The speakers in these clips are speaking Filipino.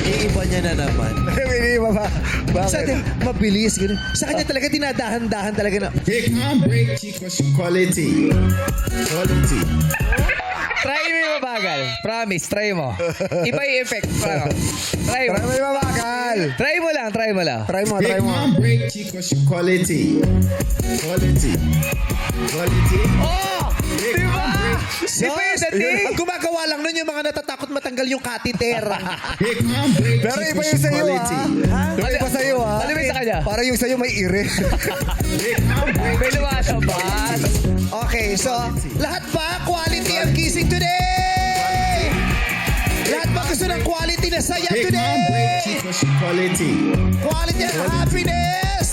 Iiba niya na naman. Iiba ba? Sa Bakit? mabilis. Ganun. Sa kanya talaga dinadahan-dahan talaga na. Big man break chico quality. Quality. Try mo yung mabagal. Promise, try mo. Iba yung effect. Try mo. Try mo yung mabakal. Try mo lang, try mo lang. Try mo, Big try mo. man break chico quality. Quality. Quality. Oh! Di ba? Di ba yung dating? Ang gumagawa lang nun yung mga natatakot matanggal yung catheter. Big man break Pero chico iba yung sa'yo, quality. ha? Pero iba sa'yo, ha? Ano ba yung sa kanya? Para yung sa'yo may ire. Big man break May lumasabas. Okay, so lahat ba quality ang gising today? Lahat ba gusto ng quality na saya Big man break today? chico quality. Quality and happiness!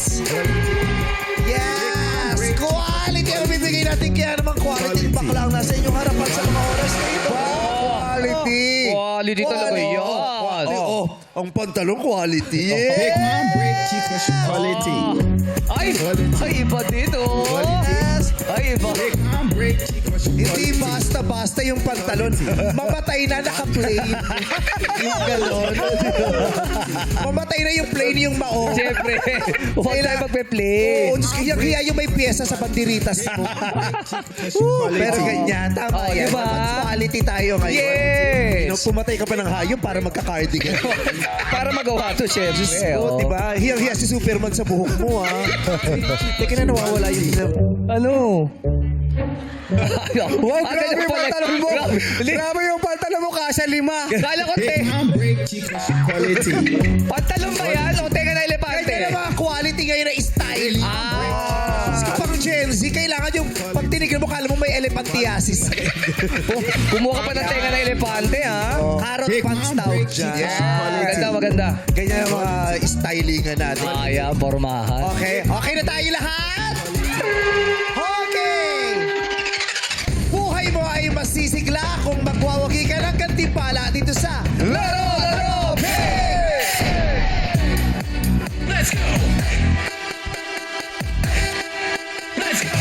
Yes! Quality ang bibigay natin kaya naman quality bakla ang nasa inyong harapan sa mga oras na ito. Quality. Quality talaga yan. Oh, ang pantalong quality. Big man break chico quality. Ay, ay iba din, oh. Yes. Ay, iba. Big man break chico Hindi quality. basta-basta yung pantalon. Mamatay na naka-plain. Yung galon. Mamatay na yung plain yung maong. Siyempre, huwag tayo magpe-play. Oo, Diyos ko, kaya yung may pyesa sa banderitas mo. Pero ganyan, tama Oh, yan. diba? Quality tayo ngayon. Yes! No, pumatay ka pa ng hayop para magka-cardigan. Para magawa to, siyempre. Oo, diba? Hiyang-hiya si Superman sa buhok mo, ha? Teka na, nawawala yung... Ano? Wow, grabe yung pantalon mo. Grabe. Grabe yung pantalon mo, kasya 5. Kala ko, Big man break chico quality. pantalon ba yan? O teka na elepante? Ganyan na mga quality ngayon na style. Ah! Kasi pang Gen Z, kailangan yung pag tinignan mo, kala mo may elephantiasis. Kumuha ka pa ng tenga na elepante, ha? Carrot Big pants man daw break dyan. chico Ah, quality. maganda, maganda. Ganyan yung mga stylingan natin. Kaya, formahan. Okay, okay na tayo lahat? Okay! Buhay mo ay masisigla kung magwawagi ka ng gantimpala dito sa Laro Laro Pay! Let's go! Let's go!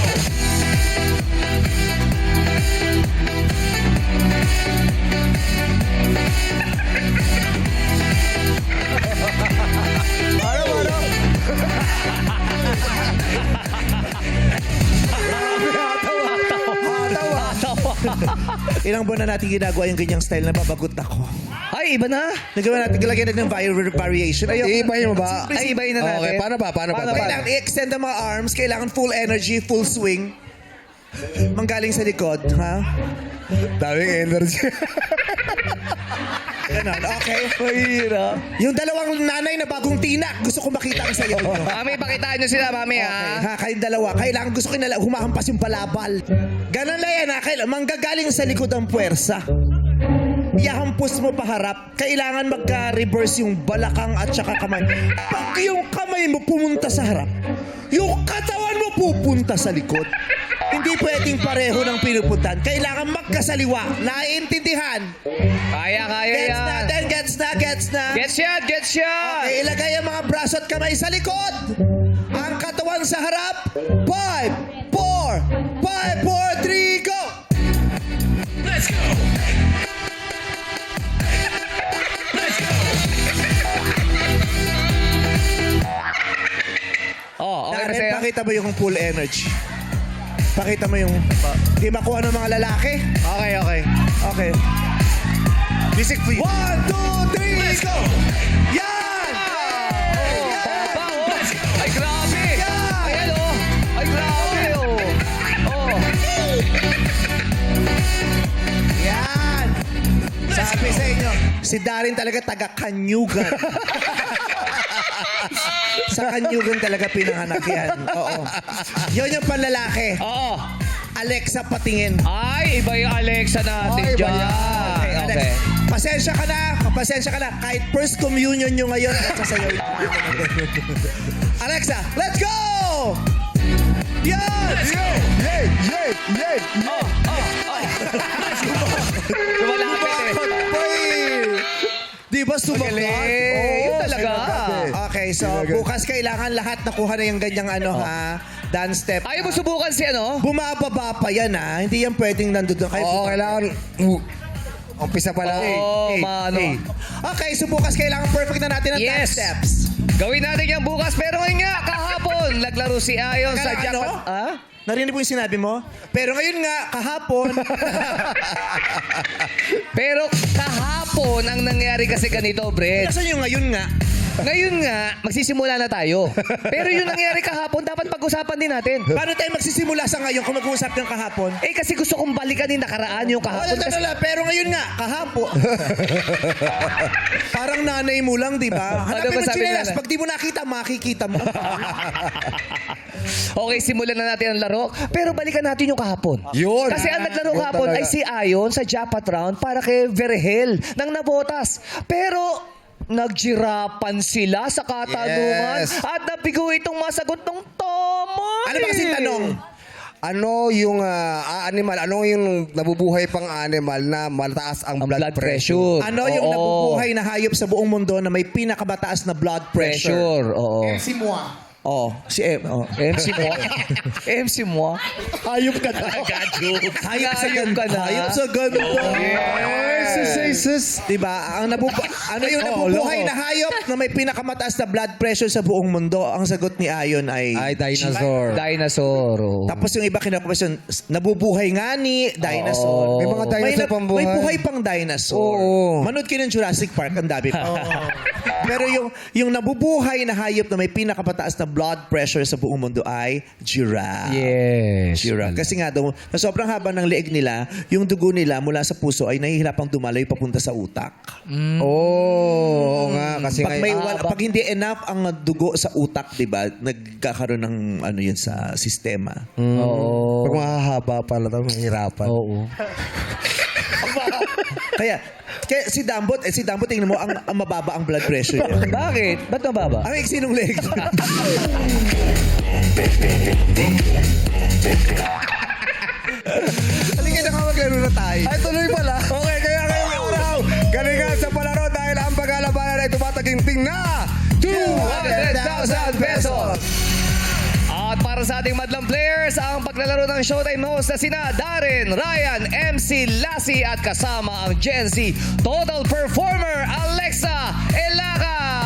Ilang buwan na natin ginagawa yung ganyang style na babagot ako. Ay, iba na. Nagawa natin, lagyan natin ng variation. Ayoko. Iibahin mo ba? Ay, ibahin na natin. Okay, paano ba? Paano ba? Kailangan i-extend ang mga arms. Kailangan full energy, full swing. Manggaling sa likod, ha? Daming energy. Ganon, okay? Mahirap. Yung dalawang nanay na bagong tinak, gusto ko makita ang sayo. Mami, pakitaan nyo sila, mami, Okay, ha? ha? Kayong dalawa. Kailangan gusto ko na humahampas yung balabal. Ganon na yan, ha? Manggagaling sa likod ang puwersa. Ihampos mo paharap. Kailangan magka-reverse yung balakang at saka kamay. Pag yung kamay mo pumunta sa harap, yung katawan mo pupunta sa likod. Hindi pwedeng pareho ng pinupuntahan. Kailangan magkasaliwa. Naiintindihan? Kaya, kaya Gets yan. natin, gets na, gets na. Get shot, get shot! Okay, ilagay ang mga braso at kamay sa likod. Ang katawan sa harap. 5, 4, 5, 4, 3, go! Let's go! Let's go! Oh, okay ba Darren, sa'yo? pakita mo yung full energy. Pakita mo yung... Di makuha ng mga lalaki? Okay, okay. Okay. Music please. 1, 2, 3, go! Yan! Bang, oh. Ay, grabe! Ayan, oh! Ay, grabe, oh! Oh! Yan! Sabi sa inyo, si Darren talaga taga-Kanyugan. Sa Kanyugan talaga pinanganak yan. Oo. Yun yung panlalaki. Oo. Alexa patingin. Ay, iba yung Alexa natin Ay, iba dyan. yan. Okay, Alex. Okay. Pasensya ka na. Pasensya ka na. Kahit first communion nyo ngayon, sasayaw. Alexa, let's go! Yan! Let's go! Yay! Yay! Yay! Oh, oh, oh. Lumalapit eh. Di ba sumagat? Galing. Yun talaga. Okay, so bukas kailangan lahat nakuha na yung ganyang ha, dance step. Ayaw mo subukan si ano? Bumababa pa yan ha. Hindi yan pwedeng nandun. Oo, kailangan... Umpisa pa lang. Oo, ano. Okay, so bukas kailangan perfect na natin ang 10 Yes. steps. Gawin natin yan bukas. Pero ngayon nga, kahapon, naglaro si Ayon sa Kaya ano? jackpot. Ah? Narinig mo yung sinabi mo? Pero ngayon nga, kahapon, Pero kahapon, ang nangyari kasi ganito, Brett. nasan yung ngayon nga? Ngayon nga, magsisimula na tayo. Pero yung nangyari kahapon, dapat pag-usapan din natin. Paano tayo magsisimula sa ngayon kung mag-uusap ng kahapon? Eh kasi gusto kong balikan yung nakaraan yung kahapon. Kasi, pero ngayon nga, kahapon. Parang nanay mo lang, di ba? Ano Hanapin ba mo sabi chinelas. nila? Pag di mo nakita, makikita mo. Okay, simulan na natin ang laro. Pero balikan natin yung kahapon. Yun. Kasi ang naglaro Yun kahapon talaga. ay si Ayon sa jackpot round para kay Verhel ng nabotas. Pero nagjirapan sila sa katanungan Yes. at nabigo itong masagot ng tama. Ano ba kasing tanong? Ano yung animal? Ano yung nabubuhay pang animal na mataas ang Ang blood pressure? Ano yung Oo. nabubuhay na hayop sa buong mundo na may pinakabataas na blood pressure? Pressure, oo. Oh, si M. Oh. MC mo. MC mo. Hayop ka na. Hayop sa ganda. ka na. Hayop sa ganda. Jesus. Diba? Ano yung nabubuhay na hayop na may pinakamataas na blood pressure sa buong mundo? Ang sagot ni Ayon ay... Ay, dinosaur. Dinosaur. Oo. Tapos yung iba kinakwestiyon, nabubuhay nga ni dinosaur. May mga dinosaur pang buhay. May buhay pang dinosaur. Oo. Manood kayo ng Jurassic Park, ang dami pa. Pero yung nabubuhay na hayop na may pinakamataas na blood pressure sa buong mundo ay giraffe. Yes. Giraffe. Kasi nga daw, sa sobrang haba ng leeg nila, yung dugo nila mula sa puso ay nahihirapang dumaloy papunta sa utak. Oo nga. Kasi Pag, pag hindi enough ang dugo sa utak, di ba, nagkakaroon ng ano yun sa sistema. Oo. Pag mahahaba pala ito, mahirapan. Oo. Kaya si Dambot, tingnan mo, ang mababa ang blood pressure niya. Bakit? Ba't mababa? Ang iksi nung leg. Halika na ka maglaro na tayo. Ay, tuloy pala. Okay, kaya ngayong araw, galingan sa palaro dahil ang paglalabanan ay tumataginting na 200,000 pesos. At para sa ating madlang players, ang paglalaro ng Showtime host na sina Darren, Ryan, MC, Lassie at kasama ang Gen Z Total Performer, Alexa Elaca.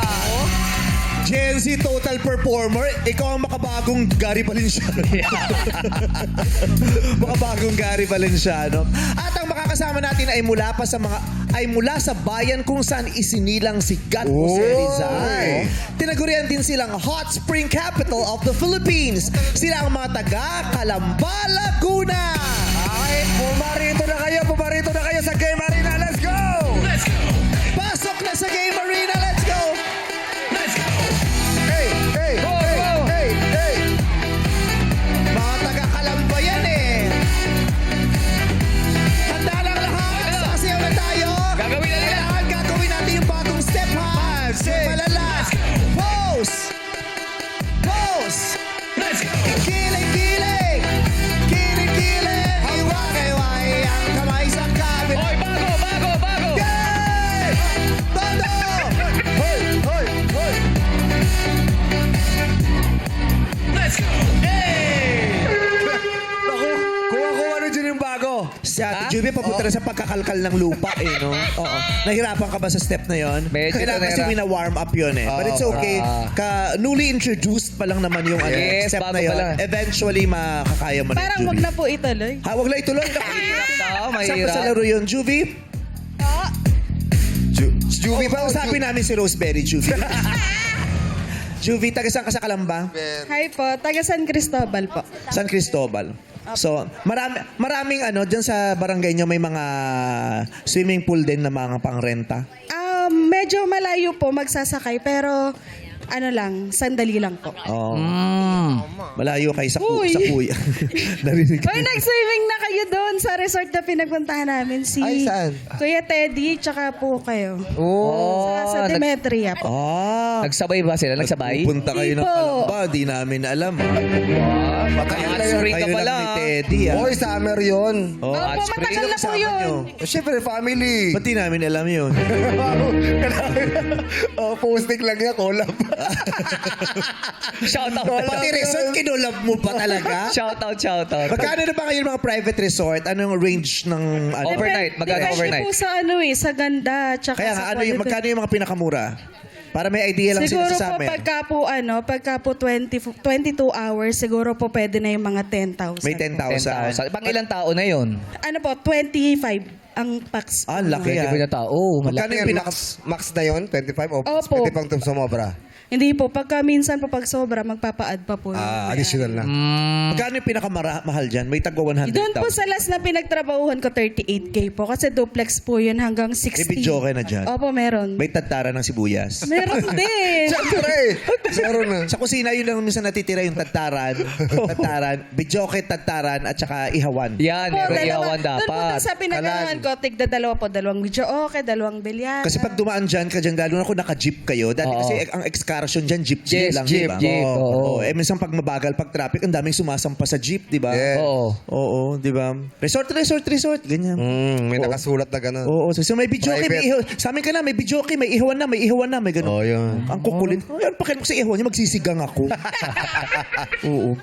Gen Z Total Performer, ikaw ang makabagong Gary Valenciano. Makabagong Gary Valenciano. At ang makakasama natin ay mula sa bayan kung saan isinilang si God Jose Rizal. Tinagurian din silang Hot Spring Capital of the Philippines. Sila ang mga taga Calamba, Laguna. Ay, pumarito na kayo sa Game Arena. Let's go! Pasok na sa Game Arena. Let's go! Hey, hey, Go, hey, go! hey, hey! Mga taga Calamba yan eh. Handa lang lahat. Sasayaw na tayo. Gagawin na nila. Kailangan gagawin natin yung bagong step ha. Malala. Pose. Pose. Kilig-kilig. Kilig-kilig. Hiwa-hiwai ang kamay sa kabila. Oy, bago! Yay! Todo! Hoy, hoy, hoy! Ako, kuha ano dyan yung bago. Si Ate Juby, papunta na sa pagkakalkal ng lupa eh, no? Oo. Nahirapan ka ba sa step na yon? Medyo Kailangan kasi nahirap. wina-warm up yun eh. But it's okay. Newly introduced pa lang naman yung Yes, step bago na yun. pa lang. Eventually, makakaya mo na Parang Juby. wag na po ituloy. Ha, wag lang ituloy. Mahirap daw, Saan pa mahirap. sa laro yun, Juby? Juby ba? Kausapin namin si Roseberry, Juby. Juby, taga saan ka sa Calamba? Hi po, taga San Cristobal po. San Cristobal. So, maraming dyan sa barangay nyo may mga swimming pool din na mga pangrenta. Medyo malayo po magsasakay pero sandali lang po. Oh. Malayo kay sa Uy. kuya. Narinig Hoy, nag-swimming na kayo doon sa resort na pinagpuntahan namin. Si Ay, saan? Kuya Teddy, tsaka po kayo. Oh, Sa Demetria po. Ah, nagsabay ba sila? Nagsabay? punta kayo ng Di po. Calamba, di namin alam. Hot spring ka Kayo pala. lang ni Teddy, ah. Hoy, summer yun. Oh, Opo, hot spring. matagal na po kasama yun. nyo. Siyempre, family. Ba't di namin alam yun? Posting lang yan, collab. Shout out. Pati resort, kinulab mo pa talaga? Shout out. Magkano na ba kayo mga private resort, anong range ng ano? Overnight, magkano Depende overnight? po sa sa ganda, tsaka Kaya nga, sa ano yung, quality. magkano yung mga pinakamura? Para may idea lang Siguro sila sa po amin. pagka po 22 hours, siguro po pwede na yung mga 10,000. May 10,000. 10,000. Pang ilang tao na yun? Ano po, 25 ang pax. Ah, laki 20 ah. na tao. Magkano Malaki. yan? Max na yun? 25? O Opo. pwede pang sumobra? Hindi po, pagka minsan po pag sobra, magpapa-add pa po. yung may-ari. Additional na. Magkano yung pinakamahal dyan? May tagwa 100,000. Doon po sa last na pinagtrabahuhan ko, 38K po. Kasi duplex po yun hanggang 60. May video ka na dyan. Opo, meron. May tadtara ng sibuyas. Meron din. Siyempre! Meron na. Sa kusina yun lang minsan natitira yung tadtaran. Tadtaran, bidyoke, tadtaran, at saka ihawan. Yan, Po, meron dalawa. iyawan Doon po dapat. sa pinagahan ko, tigda dalawa po. Dalawang video okay, dalawang bilyana. Kasi pag dumaan dyan ka dyan, lalo na kung naka-jeep kayo, dati Oo. kasi ang excursion dyan, jeep Yes, lang, jeep, di ba? jeep, Oo. oo. Minsan pag mabagal, pag traffic, ang daming sumasampa sa jeep, di ba? Yeah. Oo. Oo, di ba? Resort, ganyan. May nakasulat na gano'n. Oo, so may video Private. may ihaw. Sa amin ka na, may video may ihawan na, may gano'n. Oh, yun. Ang kukulit. Oh, yan, pakialam ko sa ihawan niya, magsisigang ako. Oo.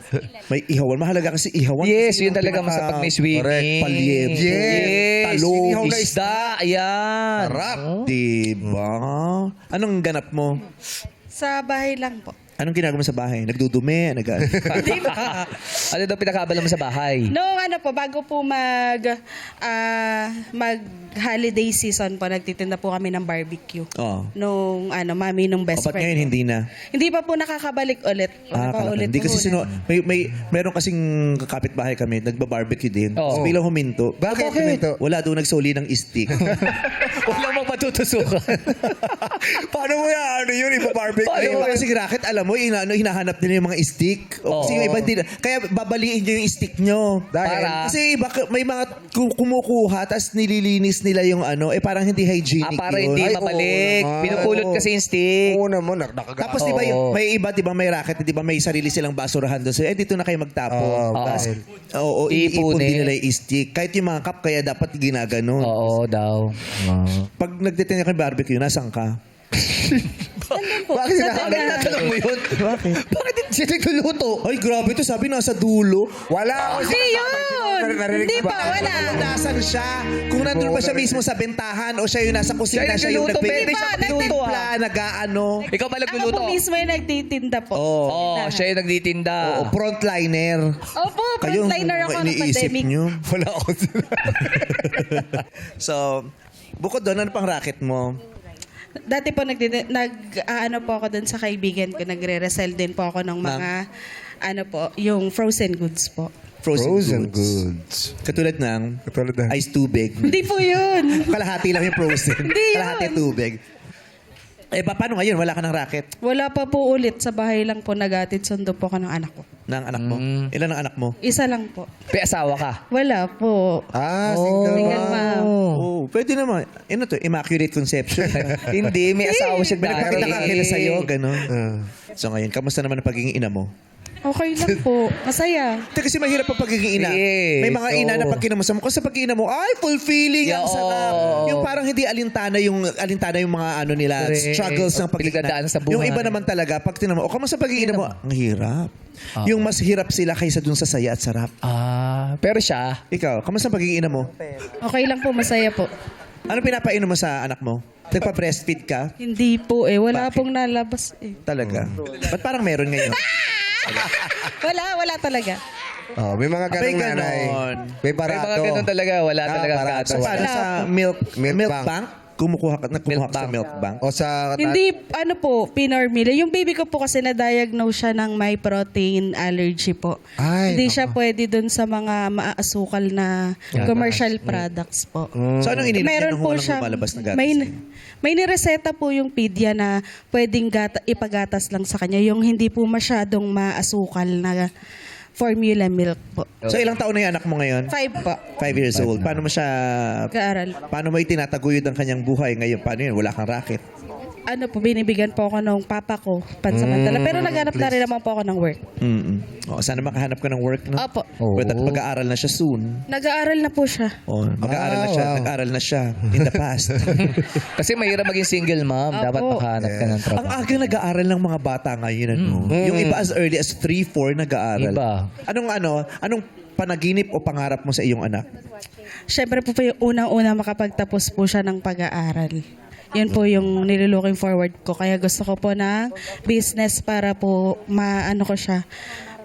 May ihawan. Mahalaga kasi ihawan. Yes, Kasi yun talaga pinaka- masarap may swimming. Correct. Palyet. Yes. Talong. Inihaw na isda. Ayan. Sarap. Diba? Anong ganap mo? Sa bahay lang po. Anong ginagawa mo sa bahay? Nagdudumi? Hindi ba? Ano daw pinakabala mo sa bahay? Noong ano po, bago po mag holiday season po, nagtitinda po kami ng barbecue. Oo. Nung mami nung best O, ba't friend. ngayon hindi na? Hindi pa po nakakabalik ulit. Kalaki. Hindi kasi meron kasing kapitbahay kami, nagba-barbecue din. Oo. So, biglang huminto. Bakit huminto? Wala doon nagsoli ng stick. Wala mong matutusukan. Paano mo yan? Ano yun? Ipa-barbecue? Ay, iba kasi racket, alam mo, hinahanap nila yung mga stick. O, kasi Oo. yung iba hindi na. Kaya babaliin nyo yung stick nyo. Para? Kasi iba, may mga kumukuha, tapos nililinis nila yung parang hindi hygienic Para yun. hindi Ay, mabalik. oo naman. Pinupulot kasi yung stick. Oo naman, nakagawa. Tapos di ba Oo. may iba, di ba may racket, di ba may sarili silang basurahan doon. So, dito na kayo magtapo. Oo, Tapos, dahil. oo, iipon Iipunin. din nila yung stick. Kahit yung mga cup, kaya dapat ginaganon. Oo daw. Pag nagtitinda ka ng barbecue, nasan ka? Bakit Sa sinabi? taga- Alam mo yun? Bakit? Bakit siya nagluluto? Ay, grabe to. Sabi nasa dulo. Wala ako Hindi yun! Hindi pa, wala. Nasaan siya? Kung nandun pa siya mismo sa bentahan o siya yung nasa kusina, Siya yung siya yung nagluluto, pwede siya magluto, nagtimpla, nag-aano. Ikaw pa Ako nagluluto? po mismo yung nagtitinda po. Oo, siya yung nagtitinda. Oo, frontliner. Opo, frontliner ako ng iniisip pandemic. nyo. Wala ako So, bukod doon, ano pang racket mo? Dati po nag-ano po ako dun sa kaibigan ko, nagre-resell din po ako ng mga yung frozen goods po. Frozen goods. Katulad ng Katulad na. ice tubig. Hindi po yun. Kalahati lang yung frozen. Hindi yun. Kalahati tubig. Paano ngayon? Wala ka ng racket Wala pa po ulit. Sa bahay lang po nag-atid sundo po ako ng anak ko. ng anak mo? Ilan ang anak mo? Isa lang po. May asawa ka. Wala po. Single. Single mom. Oh, pwede naman. Immaculate conception. Hindi, may asawa siya May nagpakita ka kila sa'yo, dati. gano'n. So ngayon, kamusta naman ang pagiging ina mo? Okay lang po. Masaya. Ito kasi mahirap ang pagiging ina. Yes, May mga ina na oo. pag kinamusta mo, kasi pag ina mo, ay, fulfilling, ang Yeah, sarap. oo. Yung parang hindi alintana yung mga nila, Correct. struggles ng pagiging Pinagdadaanan sa buhay. Yung iba naman talaga, pag tinamo, o kamusta pagiging ina mo, ang hirap. Yung mas hirap sila kaysa dun sa saya at sarap. Pero siya, Ikaw, kamusta ang pagiging ina mo? Okay lang po. Masaya po. Ano pinapainom mo sa anak mo? Nagpa-breastfeed ka? Hindi po eh. Wala pong nalabas eh. Talaga? Ba't parang meron ngayon? Wala talaga. May mga Abay, ganong nanay. ganon. May may barato. mga ganun talaga. Wala talaga barato. gatas. Paano sa milk Milk bank? Nagkumuha ka sa milk bank? O sa... Hindi, pinormila. Yung baby ko po kasi na-diagnose siya ng may protein allergy po. Ay, Hindi siya pwede dun sa mga maaasukal na commercial products po. So anong ininom niya Meron nung po walang siya, lumalabas na gatas? may nireseta po yung pedya na pwedeng ipagatas lang sa kanya. Yung hindi po masyadong maasukal na formula milk po. So ilang taon na yung anak mo ngayon? 5 po. 5 years old. Paano mo siya... Kaaral. Paano mo itinataguyod ang kanyang buhay ngayon? Paano yun? Wala kang racket. Binibigyan po ako ng papa ko pansamantala. Pero naghanap na rin naman po ako ng work. Sana makahanap ka ng work, no? Opo. But at mag-aaral na siya soon. Nag-aaral na po siya. Mag-aaral na siya. wow. Nag-aaral na siya in the past. Kasi mahirap maging single mom. Dapat Opo. makahanap ka ng Ang trabaho. aga nag-aaral ng mga bata ngayon, ano? Yung iba as early as 3-4 nag-aaral. Iba. Anong panaginip o pangarap mo sa iyong anak? Siyempre po yung unang-una makapagtapos po siya ng pag-aaral. Yun po yung nililooking forward ko. Kaya gusto ko po ng business para po maano ko siya,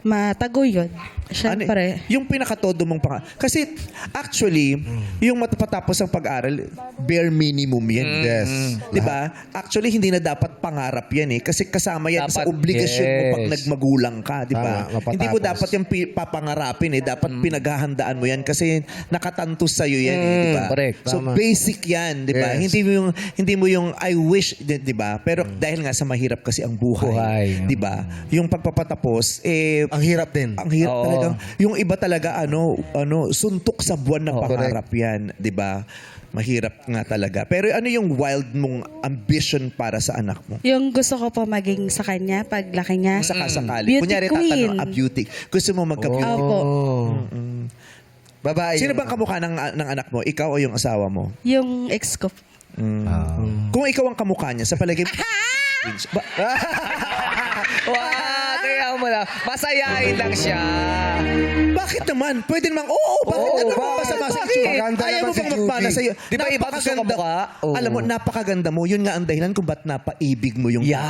mataguyod. Siyempre. Yung pinakatodo mong pangarap. Kasi actually, yung matapatapos ang pag-aral, bare minimum yan. Yes. Di ba? Actually, hindi na dapat pangarap yan eh. Kasi kasama yan sa Dapat, obligasyon mo pag yes. nagmagulang ka. Di ba? Tama, mapatapos. Hindi mo dapat yung papangarapin eh. Dapat pinaghahandaan mo yan kasi nakatantos sa'yo yan eh. Di ba? correct. So Tama. basic yan. Di ba? Yes. Hindi mo yung I wish, di ba? Pero dahil nga sa mahirap kasi ang buhay. Buhay. Di ba? Yung pagpapatapos, Ang hirap din. ang hirap Oo. talagang. Yung iba talaga suntok sa buwan na pangarap yan, 'di ba? Mahirap nga talaga. Pero ano yung wild mong ambition para sa anak mo? Yung gusto ko po maging sa kanya, paglaki niya. Sakasakali. Beauty Kunyari queen. tatanong, beauty. Gusto mo magka-beauty? Opo. Babae. Sino bang kamukha ng anak mo? Ikaw o yung asawa mo? Yung ex ko. Kung ikaw ang kamukha niya, sa palagay mo, Kaya mo lang. Masayain lang siya. bakit naman? Pwede naman, bakit Oo, ano bang bakit? masama sa Bakit? itsura? Maganda Ayaw mo naman si bang Judy. magmana sa'yo? Di ba iba gusto ka mukha? Oo. Alam mo, napakaganda mo. Yun nga ang dahilan kung ba't napaibig mo yung Yan.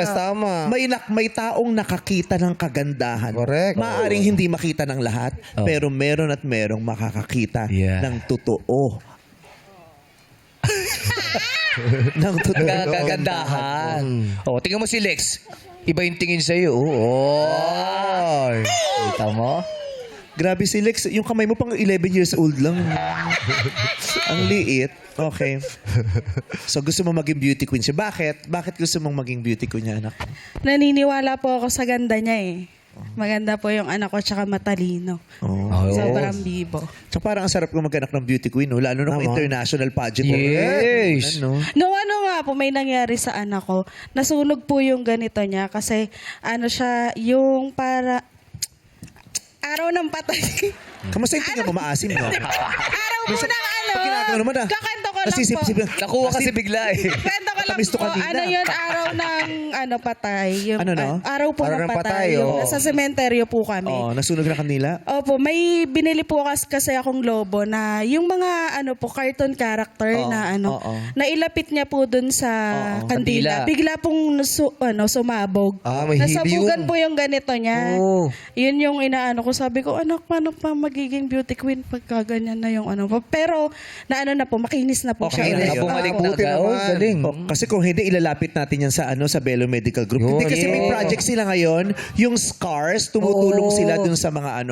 Yes, tama. may taong nakakita ng kagandahan. Correct. Maaring hindi makita ng lahat, pero meron at merong makakakita Yeah. ng totoo. ng totoo. Kagandahan. Tingnan mo si Lex. Iba yung tingin sa'yo. Kita mo? Grabe si Lex, yung kamay mo pang 11 years old lang. Ang liit. Okay. So gusto mo maging beauty queen siya. Bakit? Bakit gusto mong maging beauty queen niya, anak? Naniniwala po ako sa ganda niya eh. Maganda po yung anak ko tsaka matalino. Sobrang bibo. So parang ang sarap kong magkanak ng beauty queen, no? Lalo na kung international pageant. Yes. Ano? No, nga po, may nangyari sa anak ko. Nasunog po yung ganito niya kasi siya, yung para araw ng patay. Kamusta yung tingnan mo? Maasim, no? Araw po ng Pag ginagawa naman, Kakanta ko lang po. Nasisip-sip. Nakuha kasi bigla eh. Kwento ko lang Katamis to po. kanina. Ano yun? Araw ng patay. Yung, Ano, no? araw po Araw ng ng patay. patay, Yung oo. nasa sementeryo po kami. Oh, nasunog na kanila. Opo, may binili po kasi akong lobo na yung mga cartoon character na nailapit niya po dun sa kandila. Kandila. Bigla pong sumabog. May Nasabugan helium. po yung ganito niya. Oh. Yun yung inaano ko. Sabi ko, anak, paano pa magiging beauty queen pagka ganyan na yung Pero, na po, makinis na po Okay siya. na ulit. yun. Bumalik na Buti agad. naman. Galing. Kasi kung hindi, ilalapit natin yan sa Bello Medical Group. Hindi kasi may project sila ngayon, yung scars, tumutulong sila dun sa mga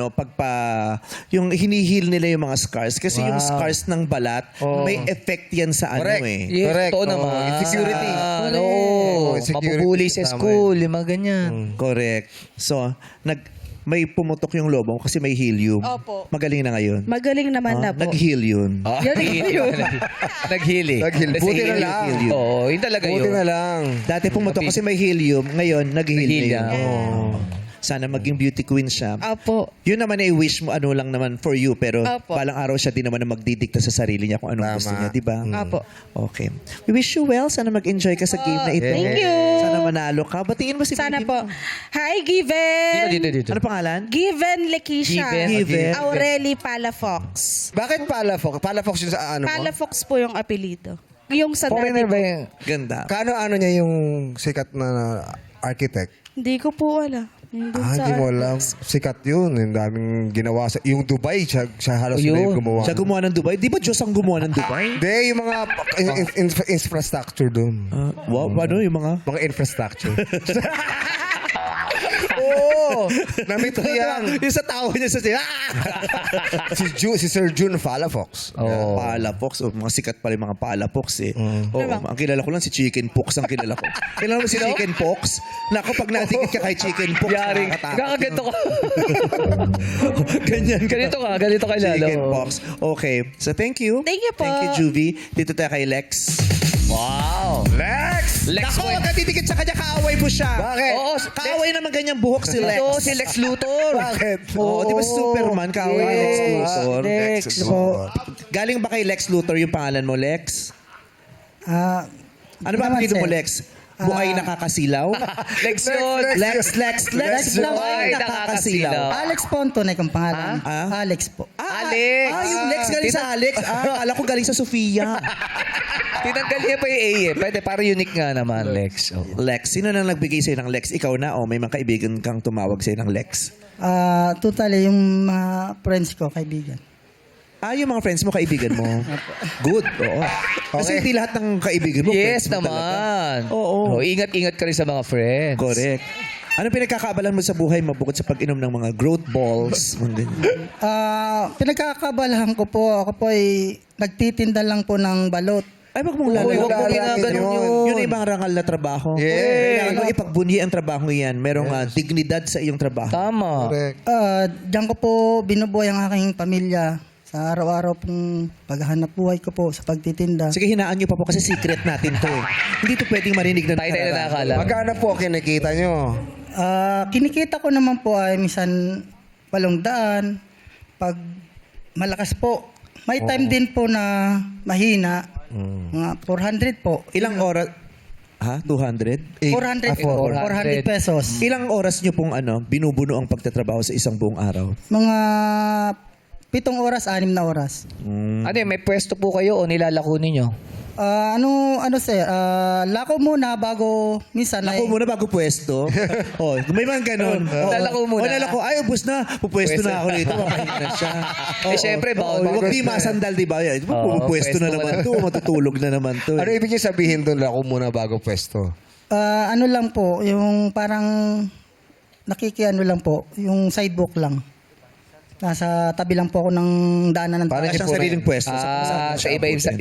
yung hinihil nila yung mga scars. Kasi yung scars ng balat, may effect yan sa Correct. Yes, Correct. totoo naman. Insecurity. Mapupuli Insecurity. sa Tama school, yung mga ganyan. Correct. So, may pumutok yung lobo kasi may helium. Opo. Magaling na ngayon. Magaling naman na po. Nag-heal yun. Yun. Naghili. Naghili. Buti na lang. Oo, yun talaga Buti yun. na lang. Dati pumutok kasi may helium, ngayon nag-heal Nag-heal na yun. Sana maging beauty queen siya. Opo. Yun naman ay wish mo, lang naman for you. Pero Opo. balang araw siya din naman na magdidikta sa sarili niya kung anong Tama. gusto niya, di ba? Opo. Okay. We wish you well. Sana mag-enjoy ka sa game na ito. Thank you. Sana manalo ka. Batiin mo si Sana baby po. mo. Hi, Given! Dito. Ano pangalan? Given Lakeisha. Given. Aureli Palafox. Bakit Palafox? Palafox yun sa ano mo? Palafox po yung apelido. Yung sa Foreigner dati ba po. yun? Ganda. Ano niya yung sikat na architect? Hindi ko po alam. Yung dun sa Hindi mo art. alam. Sikat yun. Yung daming ginawa sa... Yung Dubai, siya halos Yun. na yung gumawa. Siya gumawa ng Dubai. Di ba Diyos ang gumawa ng Dubai? Hindi, yung mga infrastructure doon. Wow, ano yung mga... Mga infrastructure. Oo! Na-meet ko yan. yung sa tawa niya sa siya. si Sir June Palafox. Oo. Palafox. Mga sikat pala yung mga Palafox eh. Oo, ang kilala ko lang si Chicken Pox ang kilala ko. Kilala mo si Chicken Pox? Naku, pag natikit ka kay Chicken Pox, Yaring. nakakatakot. Kakaganto ka. Ganyan. Ganito ka lalo. Chicken Pox. Okay. So, thank you. Thank you po. Thank you, Juvie. Dito tayo kay Lex. Wow. Lex! Lex Naku, wag ka titikit sa kanya, kaaway mo siya. Bakit? Oo, kaaway naman ganyang buhok si Lex. Ito, si Lex Luthor. Bakit? Oo, di ba Superman, kaaway ni Lex Luthor? Lex. Galing ba kay Lex Luthor yung pangalan mo, Lex? Ano ba apelido mo, Lex? Buhay nakakasilaw? Lex yun. Lex lang. Buhay nakakasilaw. Alex po ang tunay kong pangalan. Ah? Alex po. Alex. Yung Lex galing sa Alex. Akala ko galing sa Sofia. Tinanggal niya pa yung A eh. Pwede, para unique nga naman, Lex. Oh. Lex, sino nang nagbigay sa'yo ng Lex? Ikaw na o may mga kaibigan kang tumawag sa'yo ng Lex? Totally, yung mga friends ko, kaibigan. Yung mga friends mo, kaibigan mo. Good, oo. Kasi hindi lahat ng kaibigan mo, Yes friends mo talaga. naman. Oo. Oh, ingat-ingat ka rin sa mga friends. Correct. Ano pinagkakaabalan mo sa buhay mo bukod sa pag-inom ng mga growth balls? Mga ganyan. Pinagkakabalahan ko po, ako po ay nagtitinda lang po ng balot. Ay, wag mong lalagyan. Huwag mo ginaganon yun. Yun ay ibang rangal na trabaho. Yeah. Kailangan mo ipagbunyi ang trabaho yan. Merong dignidad sa iyong trabaho. Tama. Correct. Diyan ko po binubuhay ang aking pamilya sa araw-araw pong paghahanap buhay ko po sa pagtitinda. Sige, hinaan niyo pa po kasi secret natin to eh. Hindi to pwedeng marinig na Tayo na nakakala. Magkano po kinikita nyo? Kinikita ko naman po ay minsan 800. Pag malakas po, may time din po na mahina. Mga 400 po. Ilang oras? Ha? 200? 400 po. 400 pesos. Ilang oras niyo pong binubuno ang pagtatrabaho sa isang buong araw? Mga 7 oras, 6 na oras. Ano yun, may pwesto po kayo o nilalako ninyo? Ano sir, lako muna bago minsan Ako muna bago pwesto. May mga ganun. Lalako muna. Lalako. Ay, ubus na. Pupwesto na ako rito. Makahinga na siya. Eh, syempre, bawal Huwag bago di masandal, di ba? Oo, Pupwesto na pwesto naman na. to. Matutulog na naman to. Ano ibig niyo sabihin doon ako muna bago pwesto? ano lang po, yung parang nakikiano lang po, yung sidewalk lang. Nasa tabi lang po ako ng daanan ng Para siyang sariling pwesto. Sa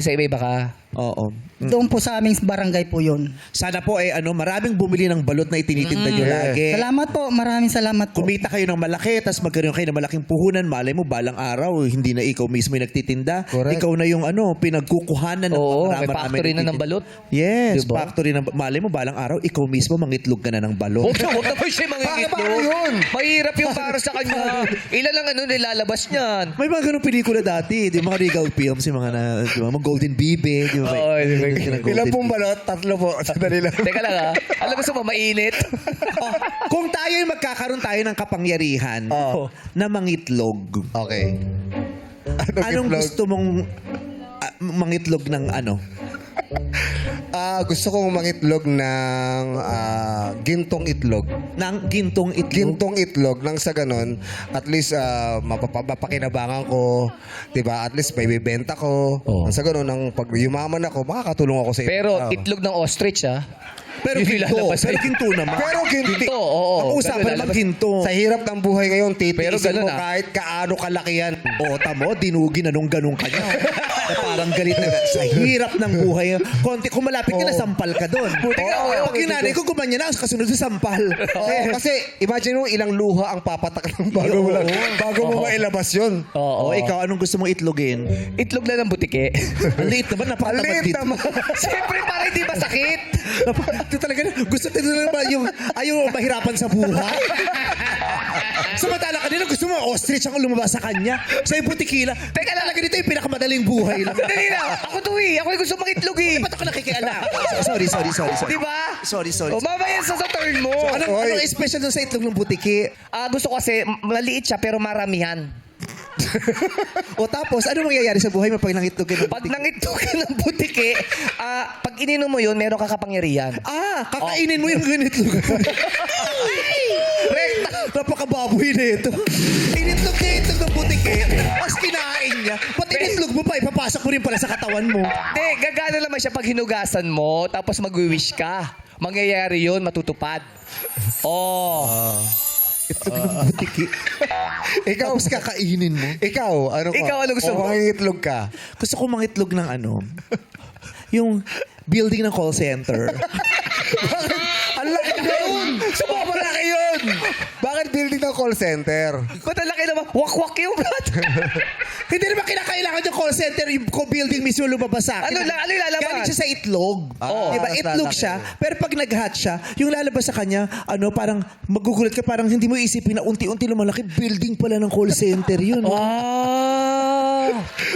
iba-iba ka. Oo. Doon po sa aming barangay po yun. Sana po maraming bumili ng balot na itinitinda nyo lagi. Salamat po, maraming salamat po. Kumita kayo ng malaki, tapos magkaroon kayo ng malaking puhunan, malay mo, balang araw, hindi na ikaw mismo yung nagtitinda. Correct. Ikaw na yung pinagkukuhanan ng Oo, marami- may factory na ng balot. Yes, Diba? factory na. Malay mo, balang araw, ikaw mismo mangitlog ka na ng balot. Huwag na po siya mangingit Paano yun? Mahirap yung para sa kanya. Ilan lang nilalabas niyan. May mga ganung pelikula dati, di ba, mga Regal Films, yung mga mga Golden Bibe, di ba? Oo, di ba? Ilan pong balot? 3 po. Sandali lang. Teka lang ha. Alam mo sa mainit? Kung tayo magkakaroon tayo ng kapangyarihan na mangitlog, Okay. anong gusto mong mangitlog ng ano? Gusto kong mangitlog ng gintong itlog. Ng gintong itlog? Gintong itlog nang sa ganon, at least mapapakinabangan ko, 'di ba? At least may bibenta ko. Nang sa ganon, nang pag yumaman ako, makakatulong ako sa Pero tao. itlog ng ostrich ha. Pero Yun ginto. ilalabas Pero sa'yo. ginto naman. Pero Ginto, oo. Ang usapan Pero naman lalabas- ginto. Sa hirap ng buhay ngayon, Pero titiisin ganun mo ah. kahit kaano kalaki yan. O, tamo, dinugi na nung ganun ka niya. Na parang galit na sa hirap ng buhay. Konti, kung malapit ka na, sampal ka doon. Pag hinanay ko, gumanyan na, kasunod sa sampal. Kasi imagine mo ilang luha ang papatak ng bago mo lang, bago mo mailabas yun. O, ikaw, anong gusto mong itlogin? Itlog lang ng butike. Ang liit naman, napakatamad Alit dito. naman. Siyempre, para hindi masakit. Ito talaga, gusto nila ba yung ayaw mahirapan sa buhay? Samantala kanina gusto mo ostrich ang lumabas sa kanya. Sa yung putikila. Teka lang, dito yung pinakamadaling buhay lang. Dali na. Ako to ako yung gusto makitlog Ba't ako nakikialam? Sorry. Di ba? Sorry. O, mamaya sa turn mo. Anong special dun sa itlog ng butiki? Gusto ko kasi maliit siya pero maramihan. O tapos, ano mangyayari sa buhay mo pag nangitlog ka ng Pag butiki? nangitlog ka ng butike, pag ininom mo yun, meron ka kapangyarihan. Kakainin mo yung ganitlog. Rekta! Napakababoy na ito. Initlog niya itlog ng butiki, tapos kinain niya. Pati initlog mo pa, ipapasok mo rin pala sa katawan mo. Hindi, gagana naman siya pag hinugasan mo, tapos mag-wish ka. Mangyayari yun, matutupad. Itlog ng butiki. Ikaw, Tapos kakainin mo. ikaw, ano ka? Ikaw, ano gusto mo? O mangingitlog ka. Gusto ko mangitlog ng yung building ng call center. Ang laki yun! Malaki yun! Bakit building ng call center? Ba't ang laki naman? Wak-wak yung brad. Hindi naman kinakailangan yung call center, yung building mismo lumabas sa akin. Ano yung lalabas? Galing siya sa itlog. Diba? mas Itlog lalaki. siya. Pero pag nag-hatch siya, yung lalabas sa kanya, parang magugulat ka, parang hindi mo isipin na unti-unti lumalaki, building pala ng call center yun.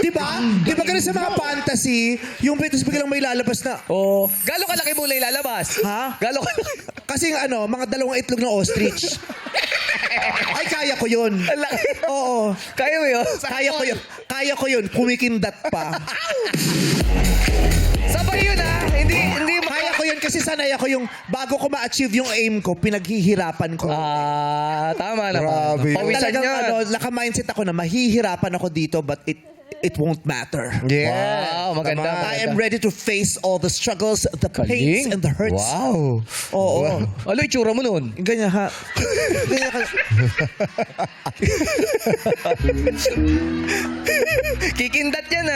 Di ba? Di ba ganun sa mga fantasy, yung biglang may lalabas na, Oh. Gano'ng kalaki mo na ilalabas? ha? Gano'ng kalaki? Kasi mga dalawang itlog ng ostrich. Ay, kaya ko yun. Ang laki. Oo. Kaya mo yun? Kaya ko yun. Kaya ko yun. Kumikindat pa. Sabay yun Hindi Kaya ko yun kasi sanay ako yung bago ko ma-achieve yung aim ko, pinaghihirapan ko. Tama naman. Grabe. Pawisan Talagang yan. naka-mindset ako na mahihirapan ako dito but it won't matter. Yeah. Wow, maganda. Tama. I am ready to face all the struggles, the pains, Galing. and the hurts. Wow. Oo. Ano yung tsura mo nun? Ganyan ha. Ganyan ka. Kikindat yan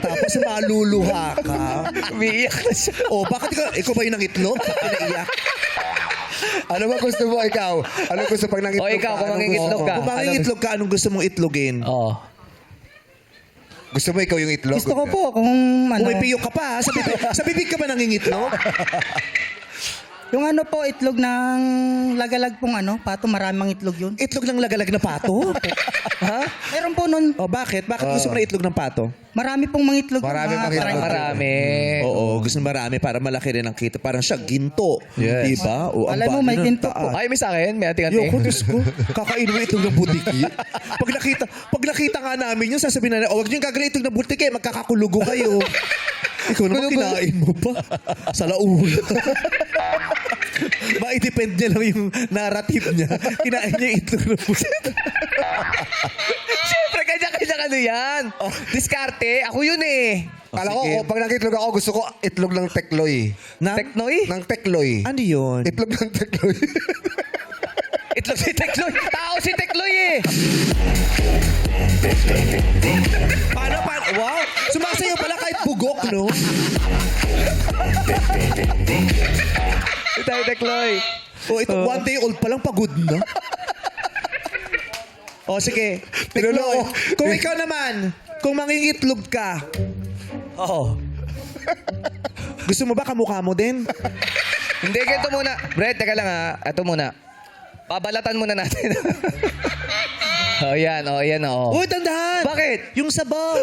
Tapos maluluha ka. Umiiyak na siya. Oh, bakit ikaw ba yung nangitlog? Pinaiyak. Ano ba gusto mo ikaw? Ano gusto pag nangitlog O, ikaw, kung Anong mangingitlog gusto mo? ka. Kung mangingitlog ka, anong gusto mong itlogin? Oo. Gusto mo ikaw yung itlog? Gusto ko po kung ano, Umipiyok ka pa ha? Sa bibig ka ba nangingitlog? yung ano po, itlog ng lagalag pong pato, maraming itlog yun. Itlog ng lagalag na pato? Ha? Meron po nun, O bakit? Bakit gusto mo na itlog ng pato? marami pong mga itlog. Marami pang itlog. Marami. Oo, gusto marami para malaki rin ang kita. Parang siya ginto. Yes. Diba? O, ang Alam mo, may bano ng ginto po. taas. Ay, may sa akin. May Yo, ating-ating. Diyos ko. Kakainin mo itlog ng butiki. Pag nakita nga namin yun, sasabihin na, huwag niyong gagawin itlog ng butiki, magkakakulugo kayo. Ikaw naman kinain mo pa. Sa laula. Ma-depend niya lang yung narrative niya. Kinain niya yung itlog ng butiki. Siyempre, kanya-kanya ano yan. Diskarte. Ako yun Kala ko, sige. pag nangitlog ako, gusto ko itlog ng tekloy. Teknoy? Ng tekloy. Ano yun? Itlog ng tekloy. Itlog si Tekloy. Tao si Tekloy Paano? Wow! Sumasayo pala kahit bugok, no? Ito Tekloy. O ito, one day old pa lang, pagod na. O sige. Tinulong. Kung ikaw naman, kung mangingitlog ka, Oo. gusto mo ba kamukha mo din? Hindi, ganito muna. Brett, teka lang Ito muna. Babalatan muna natin. yan. Uy, tandahan! Bakit? Yung sabaw!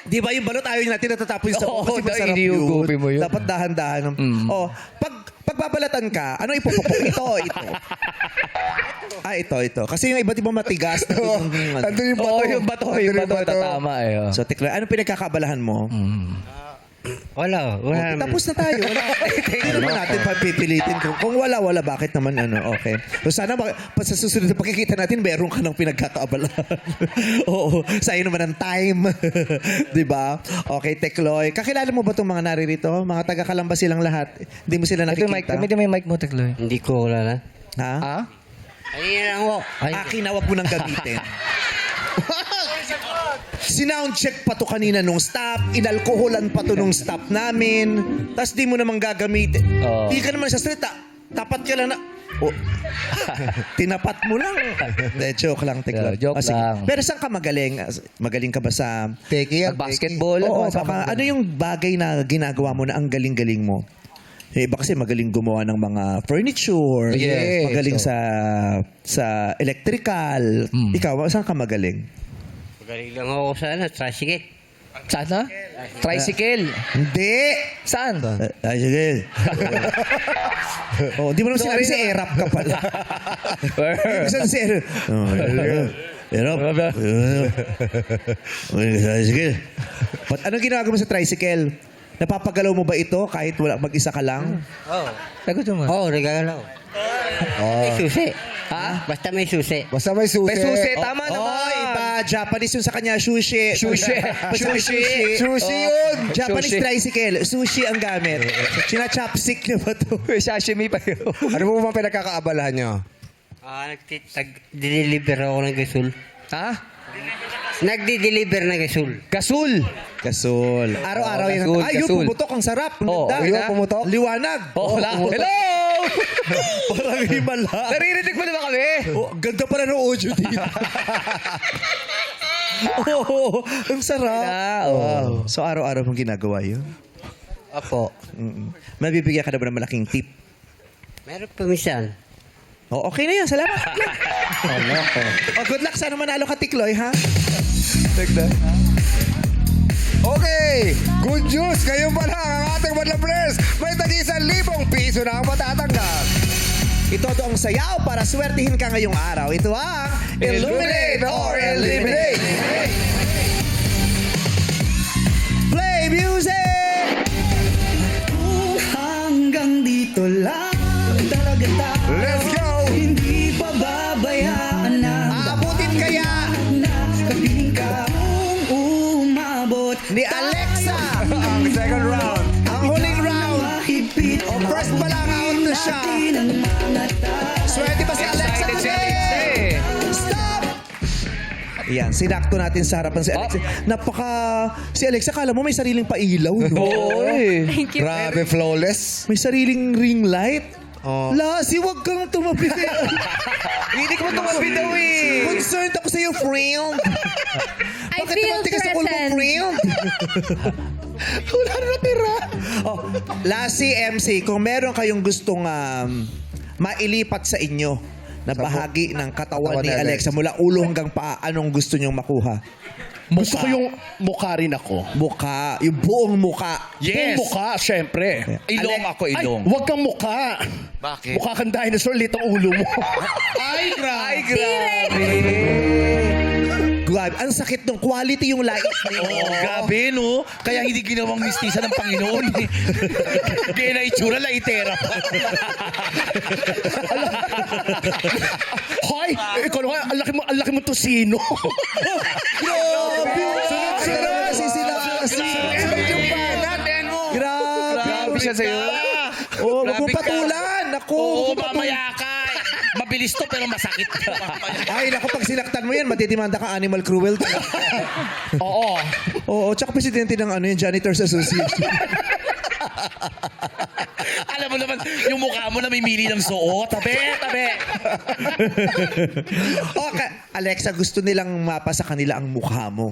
Di ba yung balot ayaw natin natatapos yung sabaw Oo, kasi masarap iniugupin mo yun. Dapat dahan-dahan. Oh, pagbabalatan ka, ano ipupukpok? Ito. Ito. Kasi yung iba't ibang matigas. Andun yung bato. Oo, yung bato. Andun Yung bato. Tatama So, Tikla, ano pinagkakabalahan mo? Wala Tapos na tayo. Wala. Hindi naman natin papipilitin. Kung wala, bakit naman okay. So sana sa susunod na pagkikita natin, meron ka ng pinagkakaabalahan. Oo. Sa'yo naman ang time. Diba? Okay, Tekloy. Kakilala mo ba itong mga naririto? Mga taga-Kalamba silang lahat. Hindi mo sila nakikita. may mic mo, Tekloy. Hindi ko wala na. Ha? Ayun lang po. Akin na, wag mo nang gamitin. Sinoundcheck pa to kanina nung staff, inalkoholan pa to nung staff namin, tapos di mo naman gagamitin. Oo. Di ka naman sa street, tapat ka lang na, tinapat mo lang. De, joke lang, Tekla. Joke Sige. lang. Pero saan ka magaling? Magaling ka ba sa... Teki yan. Basketball. Oo, baka, ano yung bagay na ginagawa mo na ang galing-galing mo? Iba kasi magaling gumawa ng mga furniture, Yes. magaling sa electrical. Ikaw, saan ka magaling? Galing lang ako sa tricycle. Sana? Tricycle. Hindi! Saan? Ay, sige. Di mo naman sinabi si Erap ka pala. Saan si Erap? Erap. Sige. Anong ginagawa mo sa tricycle? Napapagalaw mo ba ito kahit wala mag-isa ka lang? Oo. Sagot mo. Oo, regalo. May susi. Ha? Basta may susi. Basta may susi. May susi. Tama naman. Iba. Japanese yung sa kanya, sushi. Sushi. Sushi. Sushi yun. Japanese Sushi. tricycle. Sushi ang gamit. Sina-chopstick niya ba ito? Sashimi pa yun. Ano mo bang pinagkakaabalahan nyo? Nag-deliver ako ng gasol. Ha? Nagdi-deliver ng gasol. Gasul. Gasol. Araw-araw yan. Gasol, Ay, yung gasol. pumutok. Ang sarap. Ang Oo, ganda. yun, pumutok? Liwanag. Oh, hello! Parang himala. Naririnig mo na ba kami? Oh, ganda pala ng audio dito. Oo, ang sarap. Oh. So, araw-araw mong ginagawa yun? Apo. Mabibigyan ka na ba ng malaking tip? Meron pa minsan. Oh, okay na yan. Salamat. Oh, good luck. Sana manalo ka, Tikloy, ha? Okay, good news. Ngayon pa lang ang ating Madlang Players. May tag-1,000 piso na ang matatanggap. Ito ang sayaw para swertihin ka ngayong araw. Ito ang Illuminate or Eliminate. Play music! Hanggang dito lang talaga tayo. Let's go! Hindi pa babayaan na Aabutin kaya na kapiling ka umabot. ni Alexa Ang second round. ang huling round. Mahigpit Oh, first pa lang out na siya. ng mga tayo. Swerte ba si Alexa Excited si today? Alexa eh. Stop! Yan, sinakto natin sa harapan si Alexa. Si Alexa, kala mo may sariling pailaw. No? Oo eh. Grabe, flawless. May sariling ring light. Oh. Lassie, wag kang tumabi. Hindi ko tumabi daw eh. Concerned ako sa'yo, friend. I Bakit feel naman tigas sa ulo mo, threatened. friend? Wala na natira. Oh, Lassie, MC, kung meron kayong gustong mailipat sa inyo na bahagi ng katawan ni Alexa mula ulo hanggang paa, anong gusto nyong makuha? Gusto ko yung mukha rin ako. Mukha, yung buong mukha. Buong mukha, syempre. Ilong Alek- ako, ilong. Ay, huwag kang mukha. Bakit? Mukha kang dinosaur, lit ang ulo mo. Ay, grabe. Grabe, ang sakit ng quality yung light niyo. Oh, grabe, no? Kaya hindi ginawang mistisa ng Panginoon. Kaya na itsura, laitera pa. Hoy, ikaw naman, ang laki mo tosino. Grabe! Sunod-sunod! Sunod yung banat! Grabe! Grabe siya sa'yo. Oh, Grabe ka. magpapatulan! Ako! Oo, magpapatulan. mamaya ka. Mabilis to pero masakit. Ay, naku, pag sinaktan mo yan, matidimanda ka animal cruelty. Oo. Oo, tsaka presidente ng Janitors Association. Alam mo naman, yung mukha mo namimili ng suot. Tabi. Okay, Alexa, gusto nilang mapa sa kanila ang mukha mo.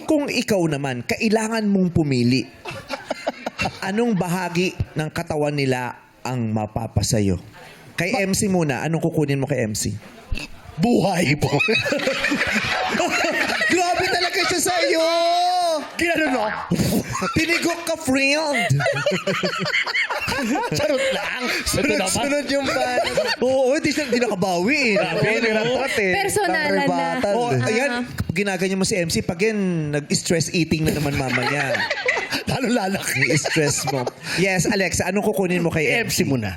Kung ikaw naman, kailangan mong pumili. Anong bahagi ng katawan nila ang mapapasayo? Kay MC muna, anong kukunin mo kay MC? Buhay po. Grabe talaga siya sa'yo! Ginano no? Tinigok ka, friend! Charot lang. Sunod yung ban. Oo, di nakabawi eh. Personalan na. Oh, ayan, ginaganyan mo si MC pag yan, nag-stress eating na naman mamaya. Lalo lalaki. I-stress mo. Yes, Alexa, anong kukunin mo kay MC? MC muna.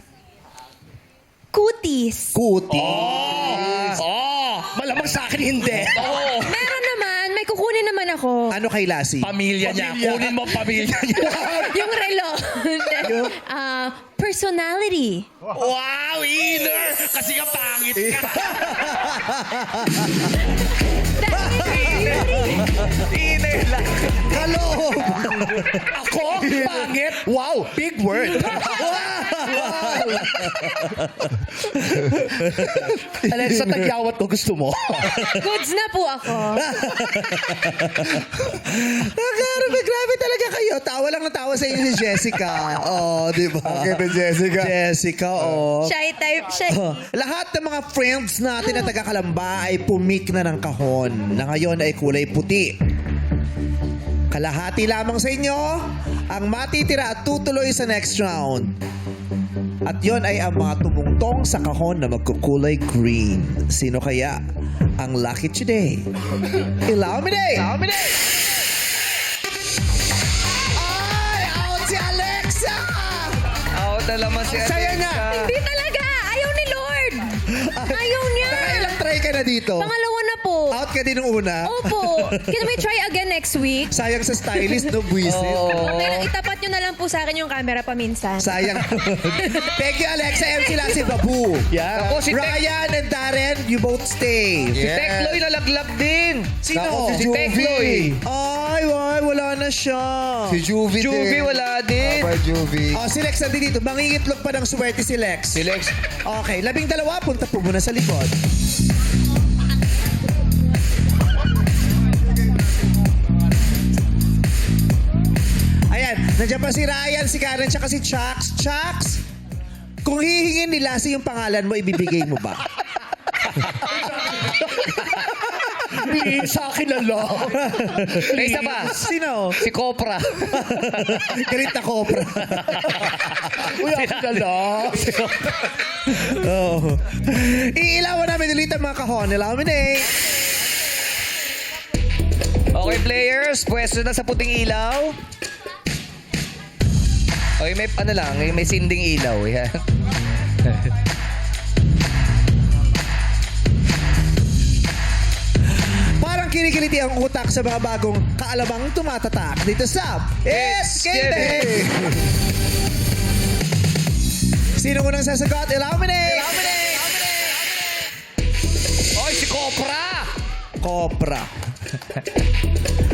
Kutis. Kuti. Malamang sa akin hindi. Meron naman. May kukunin naman ako. Ano kay Lassie? Pamilya niya. Kunin mo ang pamilya niya. Yung relo. Personality. Wow, inner! Kasi ka pangit ka. Inner lang. Kaloob! Ako? Pangit? Wow, big word. Alexa, tagyawat ko gusto mo. Goods na po ako. Grabe talaga kayo. Tawa lang ng tawa sa inyo si Jessica. Oh, di ba? Okay, to Jessica. Jessica, oh. Shy type. Shy. Lahat ng mga friends natin na taga-Kalamba ay pumik na ng kahon na ngayon ay kulay puti. Kalahati lamang sa inyo ang matitira at tutuloy sa next round. At yon ay ang mga tumungtong sa kahon na magkukulay green. Sino kaya ang lucky today? Illuminate! Ay! Out si Alexa! Out na naman si Saya Alexa. nga. Hindi talaga. Ayaw ni Lord. Ayaw niya. Nakailang try ka na dito? Pangalawa na po. Out ka din nung una? Opo. Can we try again next week? Sayang sa stylist, no? Buisit. Okay lang, itapat nyo na lang po sa akin yung camera paminsan. Sayang. Thank you, Alexa. MC Lassie Babu. Yeah. Ako, si Ryan and Darren, you both stay. Si Tekloy nalaglag din. Sino? Si Tekloy. Ay, wala na siya. Si Juvie din. Juvie wala din. Papa Juvie. Oh, si Lex nandito. Mangingitlog pa ng swerte si Lex. Si Lex. Okay, 12, punta po muna sa likod. Ayan, Nandiyan pa si Ryan, si Karen, tsaka si Chax. Chax, kung hihingin ni Lassie yung pangalan mo, ibibigay mo ba? Sa akin na lang. May isa pa. Sino? Si Copra. Galit na Cobra. Uy, akin na lang. Oo. Iilawan namin ulit ang mga kahon. Eliminate. Okay, players. Pwesto na sa puting ilaw. Okay, may ano lang. May sinding ilaw. Yan. Parang kinikiliti ang utak sa mga bagong kaalamang tumatatak dito sa It's Game Day! Sino unang sasagot? Eliminate! Oy, si Copra! Copra.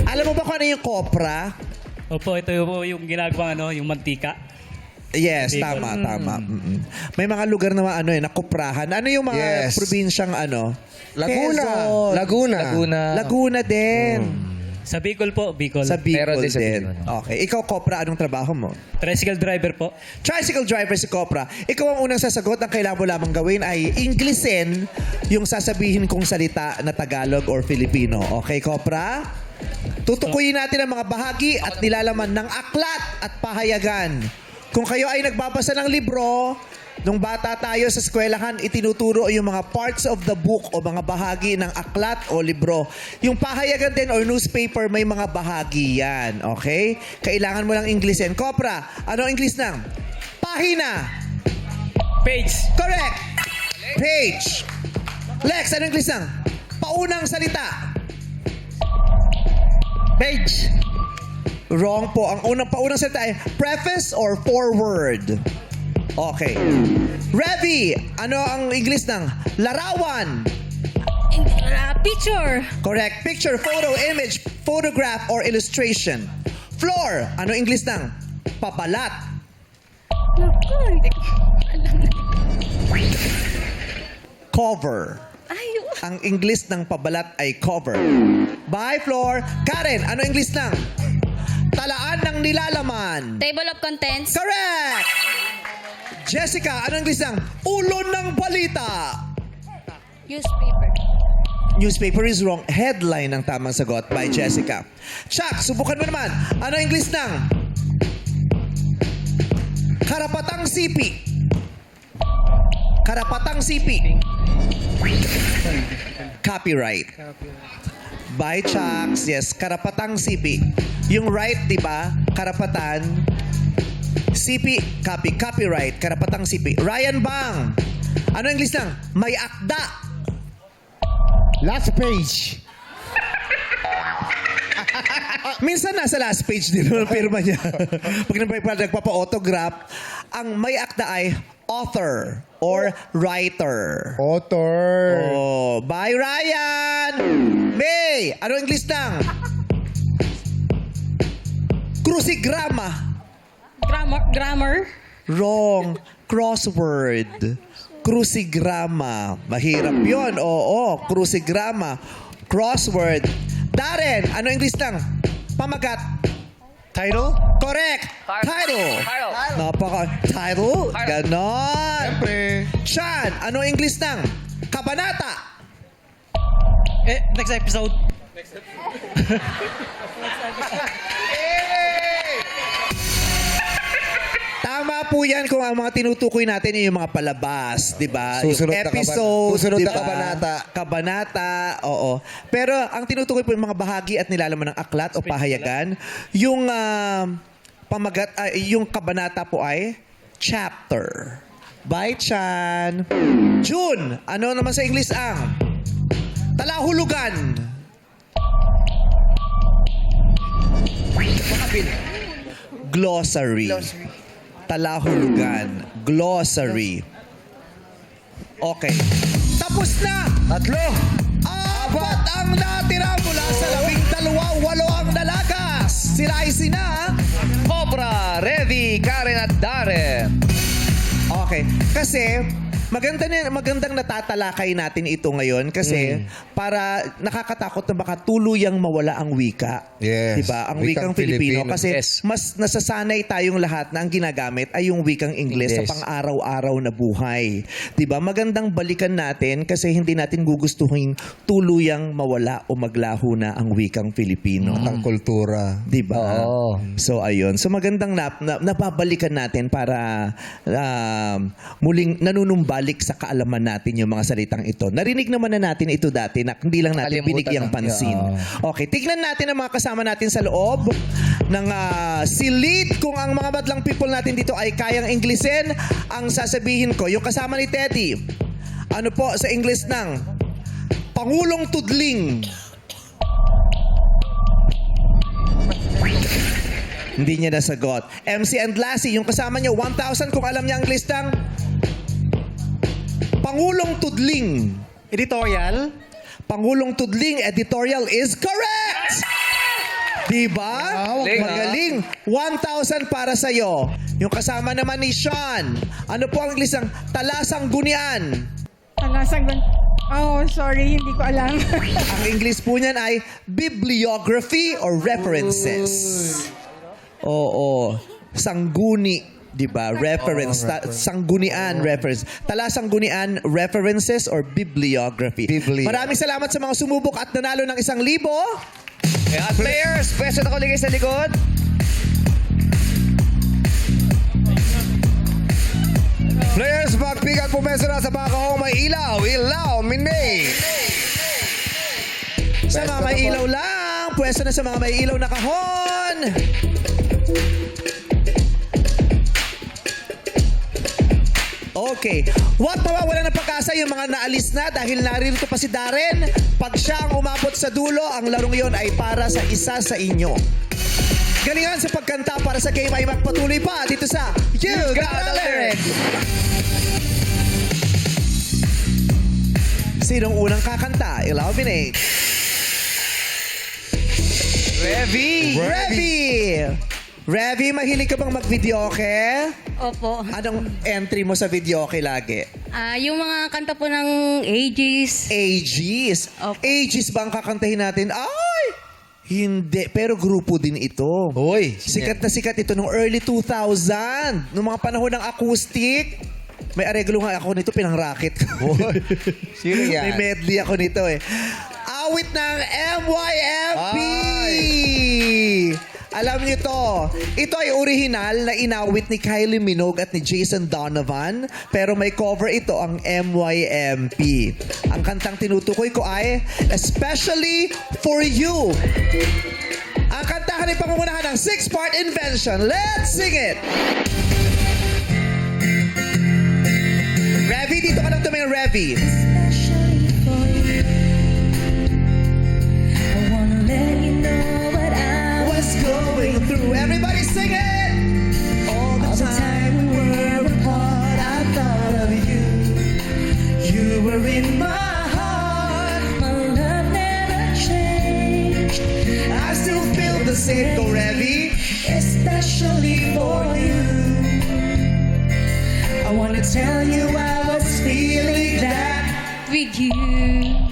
Alam mo ba kung ano yung copra? Opo, ito yung ginagawa yung mantika. Yes, tama. Mm-mm. May mga lugar na na kuprahan. Ano yung mga Yes. probinsyang Laguna. Quezon. Laguna. Laguna din. Sa Bicol po, Bicol. Sa Bicol Meron din sa din. Bicol. Okay. Ikaw, Copra, anong trabaho mo? Tricycle driver po. Tricycle driver si Copra. Ikaw ang unang sasagot. Ang kailangan mo lamang gawin ay Inglesin yung sasabihin kong salita na Tagalog or Filipino. Okay, Copra? Tutukuyin natin ang mga bahagi at nilalaman ng aklat at pahayagan. Kung kayo ay nagbabasa ng libro, nung bata tayo sa eskwelahan, itinuturo yung mga parts of the book o mga bahagi ng aklat o libro. Yung pahayagan din or newspaper, may mga bahagi yan. Okay? Kailangan mo lang Inglesin. Copra, ano ang Ingles ng? Pahina. Page. Correct. Page. Lex, ano ang Ingles ng? Paunang salita. Page. Wrong po. Ang paunang salita ay preface or forward. Okay. Revy, ano ang English ng larawan? Picture. Correct. Picture, photo, image, photograph, or illustration. Floor, ano English ng pabalat? Naku, hindi ko alam. Cover. Ayaw. Ang English ng pabalat ay cover. Bye, Floor. Karen, ano English ng talaan ng nilalaman? Table of contents. Correct! Jessica, ano English ng ulo ng balita? Newspaper. Newspaper is wrong. Headline ang tamang sagot by Jessica. Chuck, subukan mo naman. Ano English ng karapatang sipi? Karapatang sipi. Copyright. By Chucks. Yes, karapatang sipi. Yung right, di ba? Karapatan. Sipi, copyright. Karapatang sipi. Ryan Bang. Ano English ng may akda? Last page. Minsan nasa last page din ang pirma niya. Pag nagpapa-autograph, ang may akda ay author or writer. Author. Oh, bye Ryan! May, ano English ng crucigrama? Grammar. Wrong. Crossword. Crucigrama. Mahirap yon. Oo, crucigrama. Crossword. Darren, ano English ng pamagat? Title? Correct. Title. Title? Ganon. Siyempre. Chan, ano English ng kabanata? Next episode. Tama po yan kung ang mga tinutukoy natin ay yung mga palabas, di ba? Susunod Yung na episode, susunod di na ba? kabanata. Kabanata, oo. Pero ang tinutukoy po yung mga bahagi at nilalaman ng aklat o pahayagan. Yung pamagat, yung kabanata po ay chapter. Bye, Chan. June, ano naman sa English ang talahulugan? Glossary. Talahulugan. Glossary. Okay. Tapos na! Tatlo. Apat ang natira mula sa 12, 8 ang nalagas. Sila ay sina. Copra, Revy, Karen at Darren. Okay. Kasi, Magandang natatalakay natin ito ngayon kasi para nakakatakot na baka tuluyang mawala ang wika. Yes. Diba? Ang Wikang wikang Filipino. Filipino. Kasi Yes. mas nasasanay tayong lahat na ang ginagamit ay yung wikang Ingles sa Yes. pang-araw-araw na buhay. Diba? Magandang balikan natin kasi hindi natin gugustuhin tuluyang mawala o maglaho na ang wikang Filipino. At ang kultura. Diba? So, ayun. So, magandang napabalikan natin para muling nanunumbalik sa kaalaman natin yung mga salitang ito. Narinig naman na natin ito dati na hindi lang natin Nakalimutan binigyang na. pansin. Okay, tignan natin ang mga kasama natin sa loob ng silid. Kung ang mga madlang people natin dito ay kayang Inglesin, ang sasabihin ko, yung kasama ni Teddy, ano po sa English ng Pangulong Tudling? Hindi niya nasagot. MC and Lassie, yung kasama niyo, 1,000 kung alam niya ang listang. Pangulong Tudling. Editorial. Pangulong Tudling, editorial is correct! Diba? Galing, Magaling. 1,000 para sa'yo. Yung kasama naman ni Sean. Ano po ang listang talasang gunian? Oh, sorry, hindi ko alam. Ang English po niyan ay bibliography or references. Oo. Sangguni. Diba? Reference. Sanggunian reference. Talasanggunian references or bibliography. Maraming salamat sa mga sumubok at nanalo ng 1,000. At players, pwesto na kuligay sa likod. Players, magpigat pumeso na sa mga kahong may ilaw. Ilaw, minay. Sa mga may ilaw lang. Pwesto na sa mga may ilaw na kahon. Okay. What mawawala ng pag-asa yung mga naalis na dahil naririto pa si Darren. Pag siya ang umabot sa dulo, ang larong yon ay para sa isa sa inyo. Galingan sa pagkanta para sa game ay magpatuloy pa dito sa You Gotta Learn. Sinong unang kakanta? Illuminate. Revy, mahilig ka bang mag-videoke? Opo. Anong entry mo sa videoke lagi? Yung mga kanta po ng Aegis. Aegis. Opo. Aegis ba ang kakantahin natin? Ay! Hindi. Pero grupo din ito. Hoy. Sikat na sikat ito nung early 2000. Nung mga panahon ng acoustic. May areglo nga ako nito, pinang-racket ko. Sino yan? May medley ako nito eh. Awit ng MYMP! Alam niyo to, ito ay original na inawit ni Kylie Minogue at ni Jason Donovan, pero may cover ito ang MYMP. Ang kantang tinutukoy ko ay Especially For You. Ang kantahan ay pangungunahan ng 6-part invention. Let's sing it! Revy, dito ka lang tumingin, Revy. Going through. Everybody sing it! All the time we were apart, I thought of you. You were in my heart. My love never changed. I still feel the same. Go, Revy. Especially for you. I wanna tell you I was feeling that. With you.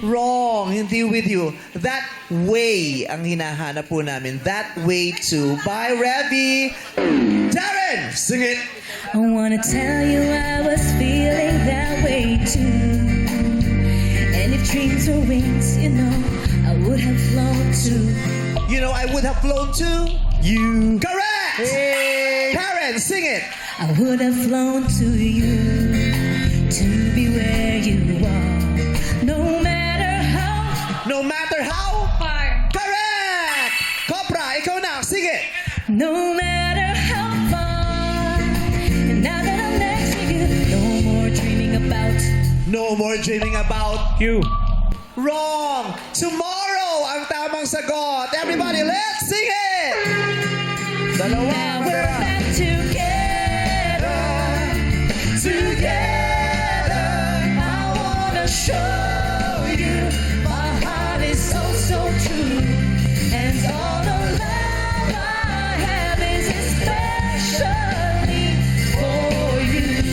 Wrong, hindi with you. That way ang hinahanap po namin. That way too. Bye, Revy. Darren, sing it. I wanna tell you I was feeling that way too. And if dreams were wings, you know, I would have flown too. You know, I would have flown too. You. Correct! Karen, sing it. I would have flown to you to be where you are. No matter how No matter how. far, Correct! Cobra, ikaw na. Sing it. no matter how far. And now that I'm next to you, no more dreaming about. No more dreaming about. You. Wrong! Tomorrow ang tamang sagot. Everybody, let's sing it! Now we're back together. Together, I wanna show you my heart is so, so true. And all the love I have is especially for you.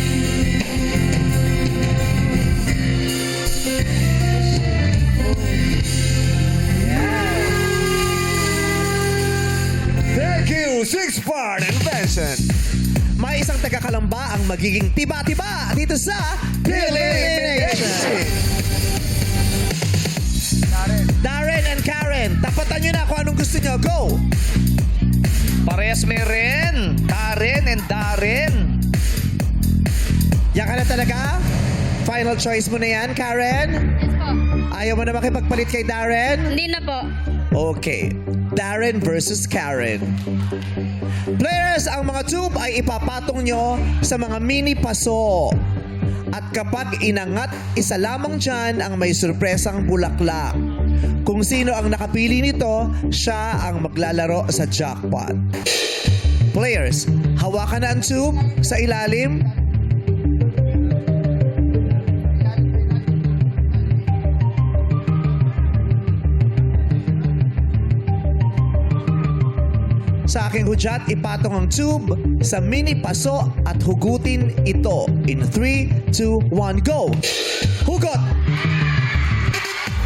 Elimination. May isang taga-Kalamba ang magiging tiba-tiba dito sa Elimination. Darren and Karen, tapatan nyo na kung anong gusto nyo. Go! Parehas may ren. Karen and Darren. Yan ka na talaga? Final choice mo na yan, Karen? Ayaw mo na makipagpalit kay Darren? Hindi na po. Okay. Darren versus Karen. Players, ang mga tube ay ipapatong nyo sa mga mini paso. At kapag inangat, isa lamang dyan ang may surpresang bulaklak. Kung sino ang nakapili nito, siya ang maglalaro sa jackpot. Players, hawakan na ang tube sa ilalim. Sa aking hudyat, ipatong ang tube sa mini paso at hugutin ito. In 3, 2, 1, go! Hugot!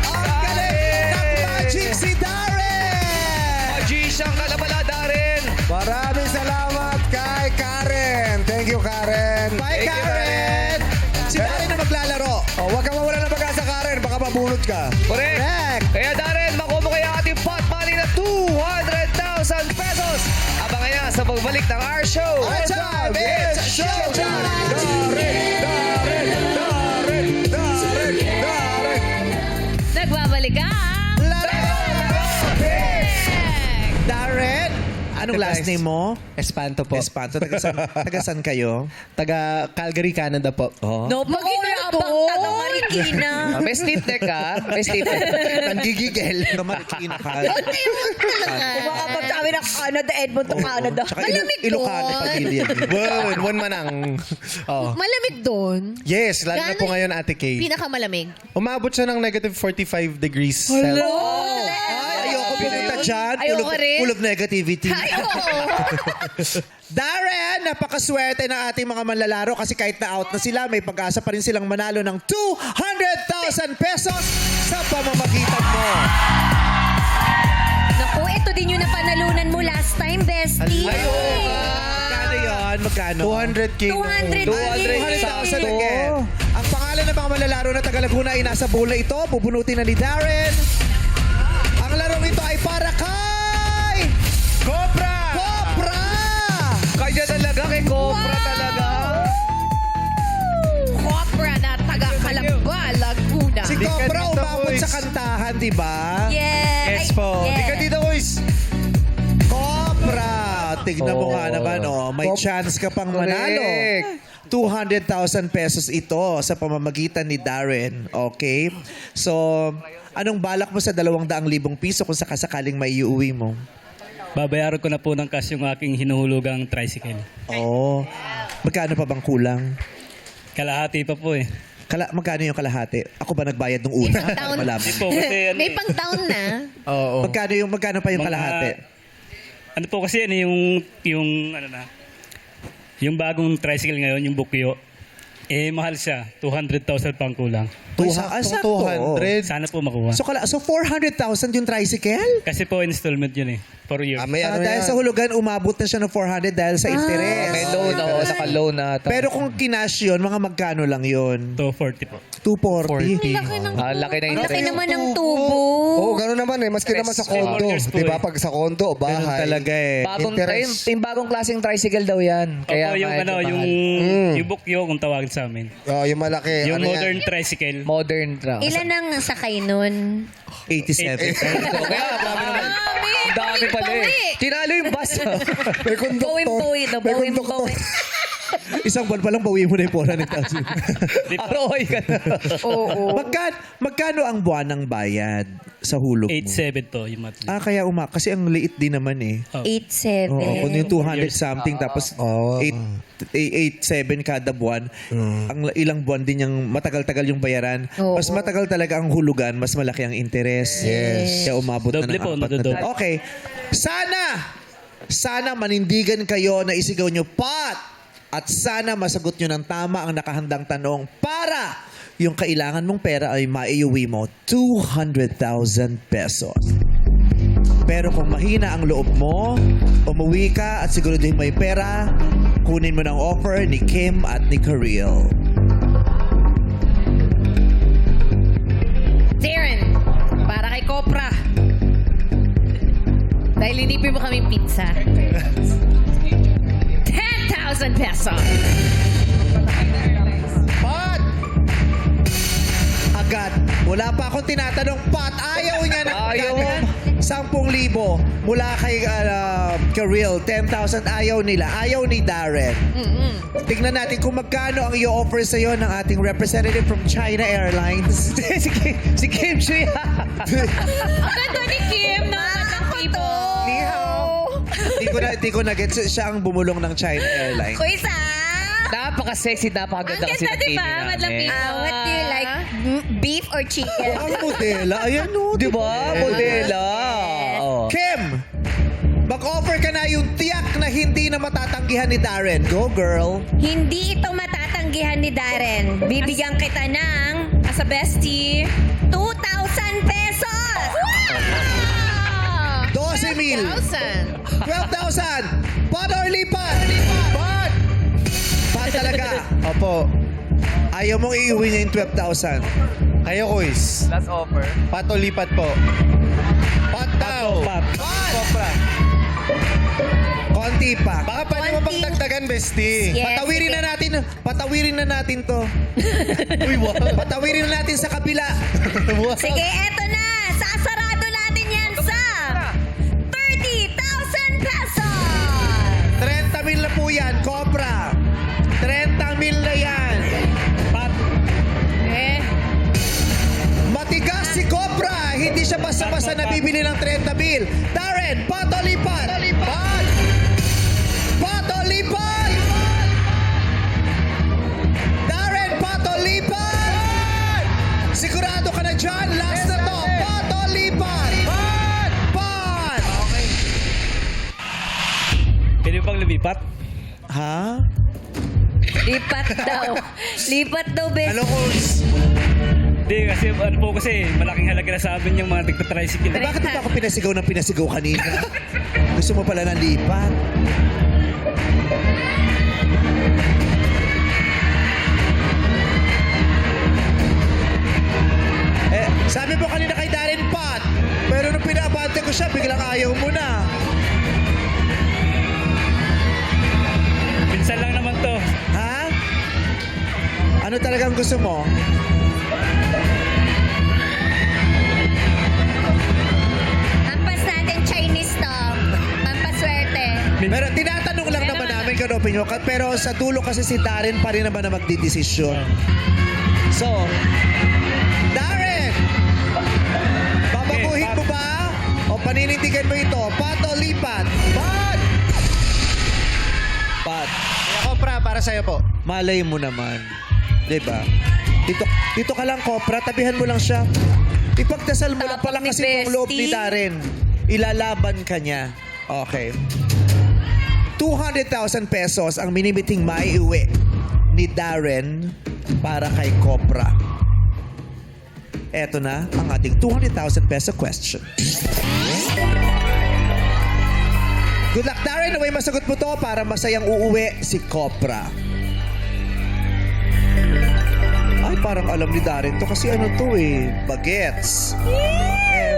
Ang galing ng magic si Darren! Magician ka na pala, Darren. Maraming salamat kay Karen. Thank you, Karen. Bye, Karen! Si Darren na maglalaro. Oh, huwag kang mawala ng pag-asa, Karen. Baka mabunot ka. Correct. Correct. Kaya Darren, makuha mo kaya ating pot money na 200,000 pesos. Abangan niya sa pagbalik ng our show. Our time, it's showtime! Nagbabalik ka. Darren, anong last name mo? Espanto po. Espanto. Taga-san kayo? Taga Calgary, Canada po. No, mag-inabang taga Marikina. May steep neck ka. May steep neck. Nanggigigil. Naman ka. Kumakapag sabi ng Canada, Edmonton, Canada. Tsaka Malamig Ilocano doon. pamilya. One manang. Oh. Malamig doon. Yes, lalo na po ngayon, Ate Kay. Pinakamalamig. Umabot siya ng negative 45 degrees Celsius. Ay, ayoko pumunta dyan. Ayoko rin. Full of negativity. Ay, oo. Darren, napakaswerte ng ating mga manlalaro kasi kahit na out na sila, may pag-asa pa rin silang manalo ng 200,000 pesos sa pamamagitan mo. Naku, ito din yung napanalunan mo last time, bestie. Magkano yun? Magkano? 200K. 200,000 again. Ang pangalan ng mga manlalaro na taga Laguna ay nasa bola ito. Bubunutin na ni Darren. Ang larong ito ay para kay... Cobra! Cobra! Kaya talaga kay Cobra talaga. Cobra na taga Kalamba, Laguna. Si Di ka Cobra dito, umabot boys. sa kantahan, di ba? Yes. Yes po. Di ka dito, boys. Cobra! Tignan mo nga naman, oh. May chance ka pang manalo. 200,000 pesos ito sa pamamagitan ni Darren. Okay? So, anong balak mo sa 200,000 piso kung sakasakaling may iuwi mo? Babayaran ko na po ng cash yung aking hinuhulugang tricycle. Oo. Magkano pa bang kulang? Kalahati pa po eh. Magkano yung kalahati? Ako ba nagbayad ng una? Pang-down. Malaman. Hindi po kasi ano May eh. pang-down na. Oo. Magkano pa yung Mga- kalahati? Ano po kasi yan eh, yung ano na. Yung bagong tricycle ngayon, yung Bukyo. Eh mahal siya, 200,000 pang kulang. Sakto. 200. Sana po makuha. So 400,000 yung tricycle? Kasi po installment yun eh. For year. May ano Dahil yan. sa hulugan, umabot na siya ng 400 dahil sa interest. May loan, oo. Naka-loan na ata. Pero kung kinash yun, mga magkano lang yun? 240 po. 240. Laki na Ang laki interest. naman ng tubo. Oo, gano'n naman eh. Maski naman sa kondo. Years po Diba? eh. Pag sa kondo o Ganun bahay. talaga eh. Bagong, Interest. yung bagong klaseng tricycle daw yan. Kaya Opo, yung medyo ano, mahal. yung Bukyo kung tawagin sa amin. Oh, yung malaki. Yung ano modern yan? tricycle. Modern truck. Ilan ang sakay nun? 87. Kaya, grabe naman. Ang dami pala eh. Tinalo yung bus. May konduktor. Bawin-bawi daw, May bawin-bawi. Isang buwan pa lang bawi mo na yung 400,000. Aroy ka na. Oo. Magkano ang buwan ng bayad sa hulog mo? 8.7 to yung monthly. Kaya kasi ang liit din naman eh. 8-7. Oo, kung yung 200 something tapos 8-7 kada buwan, ang ilang buwan din yung matagal-tagal yung bayaran. Oo. Mas matagal talaga ang hulugan, mas malaki ang interest. Yes. Kaya umabot na Doble ng po, 4 na nadodoble. taon. Okay. Sana manindigan kayo na isigaw nyo pot. At sana masagot nyo ng tama ang nakahandang tanong para yung kailangan mong pera ay maiuwi mo 200,000 pesos. Pero kung mahina ang loob mo, umuwi ka at siguraduhin may pera, kunin mo ng offer ni Kim at ni Kareel. Darren, para kay Copra. Dahil linipin mo kaming pizza. 10,000 pesos. Pat! Agad. Wala pa akong tinatanong, Pat. Ayaw niya na. Ayaw mo. 10,000 mula kay Kareel. 10,000 ayaw nila. Ayaw ni Darren. Tignan natin kung magkano ang i-offer sa'yo ng ating representative from China Airlines. si Kim Chiu. Ang ganda ni Kim, no? Magandang people. Ni hao. Hindi ko na-get. Siya ang bumulong ng China Airlines. Kuisa! Napaka-sexy, napakaganda Ang kasi ganda, ng di TV ba? namin. Madlang people. What do you like? Beef or chicken? Ang modela. Ayan o. Di ba? Modela. Oh. Kim! Mag-offer ka na yung tiyak na hindi na matatanggihan ni Darren. Go, girl. Hindi ito matatanggihan ni Darren. Bibigyan kita ng, as a bestie, 2,000 pesos! 12,000. 12,000. Pat or lipat? Pat! Pat talaga. Opo. Ayaw mong iuwi niya yung 12,000. Kayo, Kuis. Last offer. Pato lipat po. Pat daw. Pat. Pat! Copra. Konti pa. Baka pwede mo pang dagdagan, bestie. Yes, Patawirin sige. na natin to. Uy, wow. Patawirin na natin sa kabila. Sige, eto na. Sasarado natin yan sa 30,000 pesos! 30,000 na po yan, Cobra. 30,000 na yan. Pat. Matigas si Cobra. Hindi siya basta-basta nabibili ng 30,000. Darren, pat o lipat? Pat! Pat o lipat? Darren, pat o lipat? Sigurado ka na dyan. Last na to. Pat o lipat? Pat! Pat! Pwede bang lumipat? Ha? Lipat daw. Lipat daw, bestie. Ano, Kuis? Hindi, kasi malaking halaga na sa amin yung mga tigta-tricycle. Bakit ba ako pinasigaw ng pinasigaw kanina? Gusto mo pala ng lipat? Sabi mo kanina kay Darren, Pat. Pero nung pinabante ko siya, biglang ayaw mo na. Minsan lang naman to. Ha? Ano talagang gusto mo? Hampas natin Chinese to. Pampaswerte. Pero tinatanong lang naman namin kung ano opinion. Pero sa dulo kasi si Darren pa rin naman na magdidesisyon. So, Darren! Babaguhin mo ba? O paninindigan mo ito? Pat o lipat? Pat! Pat. Kaya, Copra, para sa'yo po. Malay mo naman. Diba? Dito ka lang, Copra. Tabihan mo lang siya. Ipagdasal mo lang pala Tapos ni kasi yung loob ni Bestie. Darren. Ilalaban ka niya. Okay. 200,000 pesos ang minimiting maiuwi ni Darren para kay Copra. Eto na ang ating 200,000 peso question. Good luck, Darren. Naway masagot mo to para masayang uuwi si Copra. Ay, parang alam ni Darren to kasi ano to eh, bagets.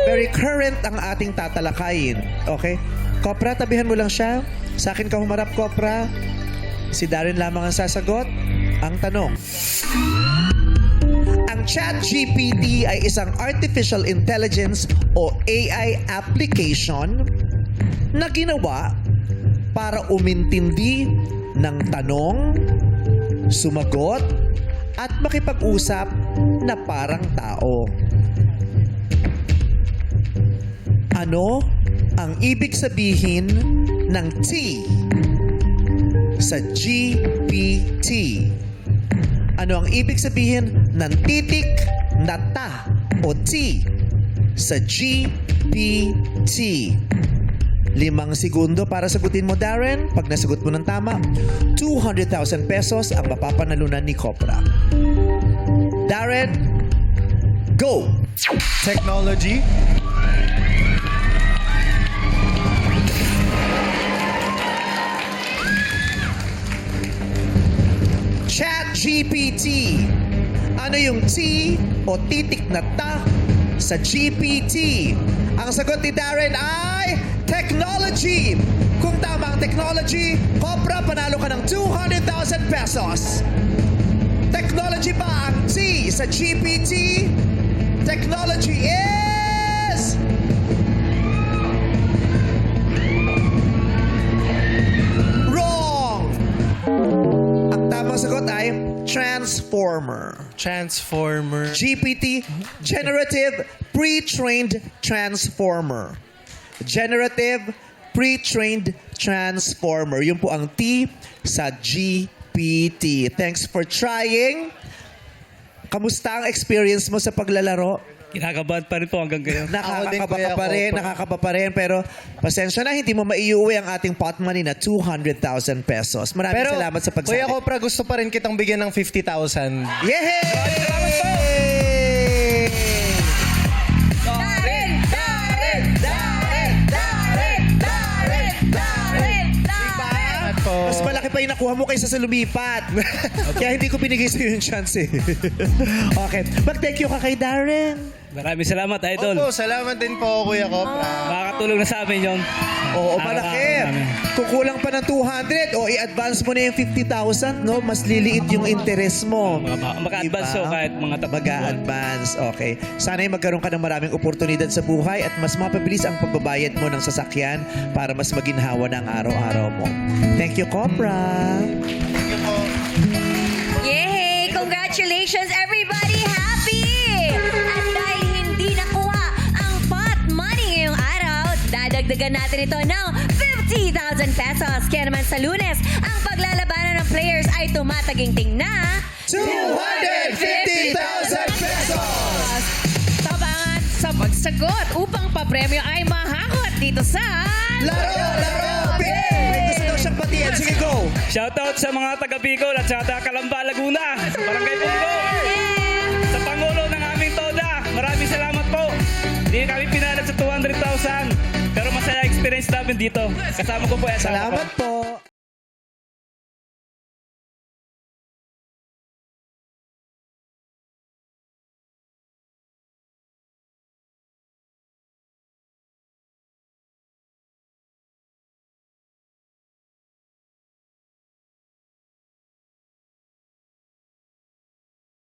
Very current ang ating tatalakayin. Okay? Copra, tabihan mo lang siya. Sa akin ka humarap, Copra. Si Darren lamang ang sasagot. Ang tanong. Ang ChatGPT ay isang artificial intelligence o AI application na ginawa para umintindi ng tanong, sumagot, at makipag-usap na parang tao. Ano ang ibig sabihin ng T sa GPT? Ano ang ibig sabihin ng titik na ta o T sa GPT? 5 segundo para sagutin mo, Darren. Pag nasagot mo ng tama, 200,000 pesos ang mapapanalunan ni Copra. Darren, go! Technology. ChatGPT. Ano yung T o titik na ta sa GPT? Ang sagot ni Darren ay technology. Kung tama ang technology, Cobra, panalo ka ng 200,000 pesos. Technology ba ang T sa GPT? Technology is... wrong! Ang tamang sagot ay transformer. Transformer. GPT, Generative Pre-trained Transformer. Generative Pre-trained Transformer. Yun po ang T sa GPT. Thanks for trying. Kamusta ang experience mo sa paglalaro? Kinakabahan pa rin po hanggang ngayon. Nakakakaba Kuya ka pa rin, Copra. nakakaba pa rin, pero pasensya na, hindi mo maiuwi ang ating pot money na 200,000 pesos. Maraming Pero, salamat sa Kuya pagsali. Copra, gusto pa rin kitang bigyan ng 50,000. Yehey! Darren! Darren! Darren! Darren! Darren! Darren! Darren! Po. Mas malaki pa yung nakuha mo kaysa sa lumipat. Kaya hindi ko binigay sa'yo yung chance eh. Okay. Mag-thank you ka kay Darren. Maraming salamat, Idol. Opo, salamat din po, Kuya Copra. Makakatulong na sa amin yun. Oo, Araw-araw malaki. namin. Kung kulang pa ng 200, o i-advance mo na yung 50,000, no? Mas liliit yung interest mo. Maka-advance Diba? so kahit mga tatlong buwan. Mag-a-advance, okay. Sana'y magkaroon ka ng maraming oportunidad sa buhay at mas mapabilis ang pagbabayad mo ng sasakyan para mas maginhawa ng araw-araw mo. Thank you, Copra. Yay! Congratulations, everybody! Happy! At dahil hindi nakuha ang pot money ngayong araw, dadagdagan natin ito ng 50,000 pesos. Kaya naman sa Lunes, ang paglalabanan ng players ay tumataginting na 250,000 pesos! Tabangan sa pagsagot upang papremyo ay mahakot dito sa... Laro! Laro! May gusto daw siyang batiin. Sige, go! Shoutout sa mga taga Bicol at sa taga Calamba, Laguna, sa Barangay Bungo, sa Pangulo ng aming Toda. Maraming salamat po. Hindi kami pinalag sa 200,000. Pero masaya experience namin dito. Kasama ko po. Salamat po.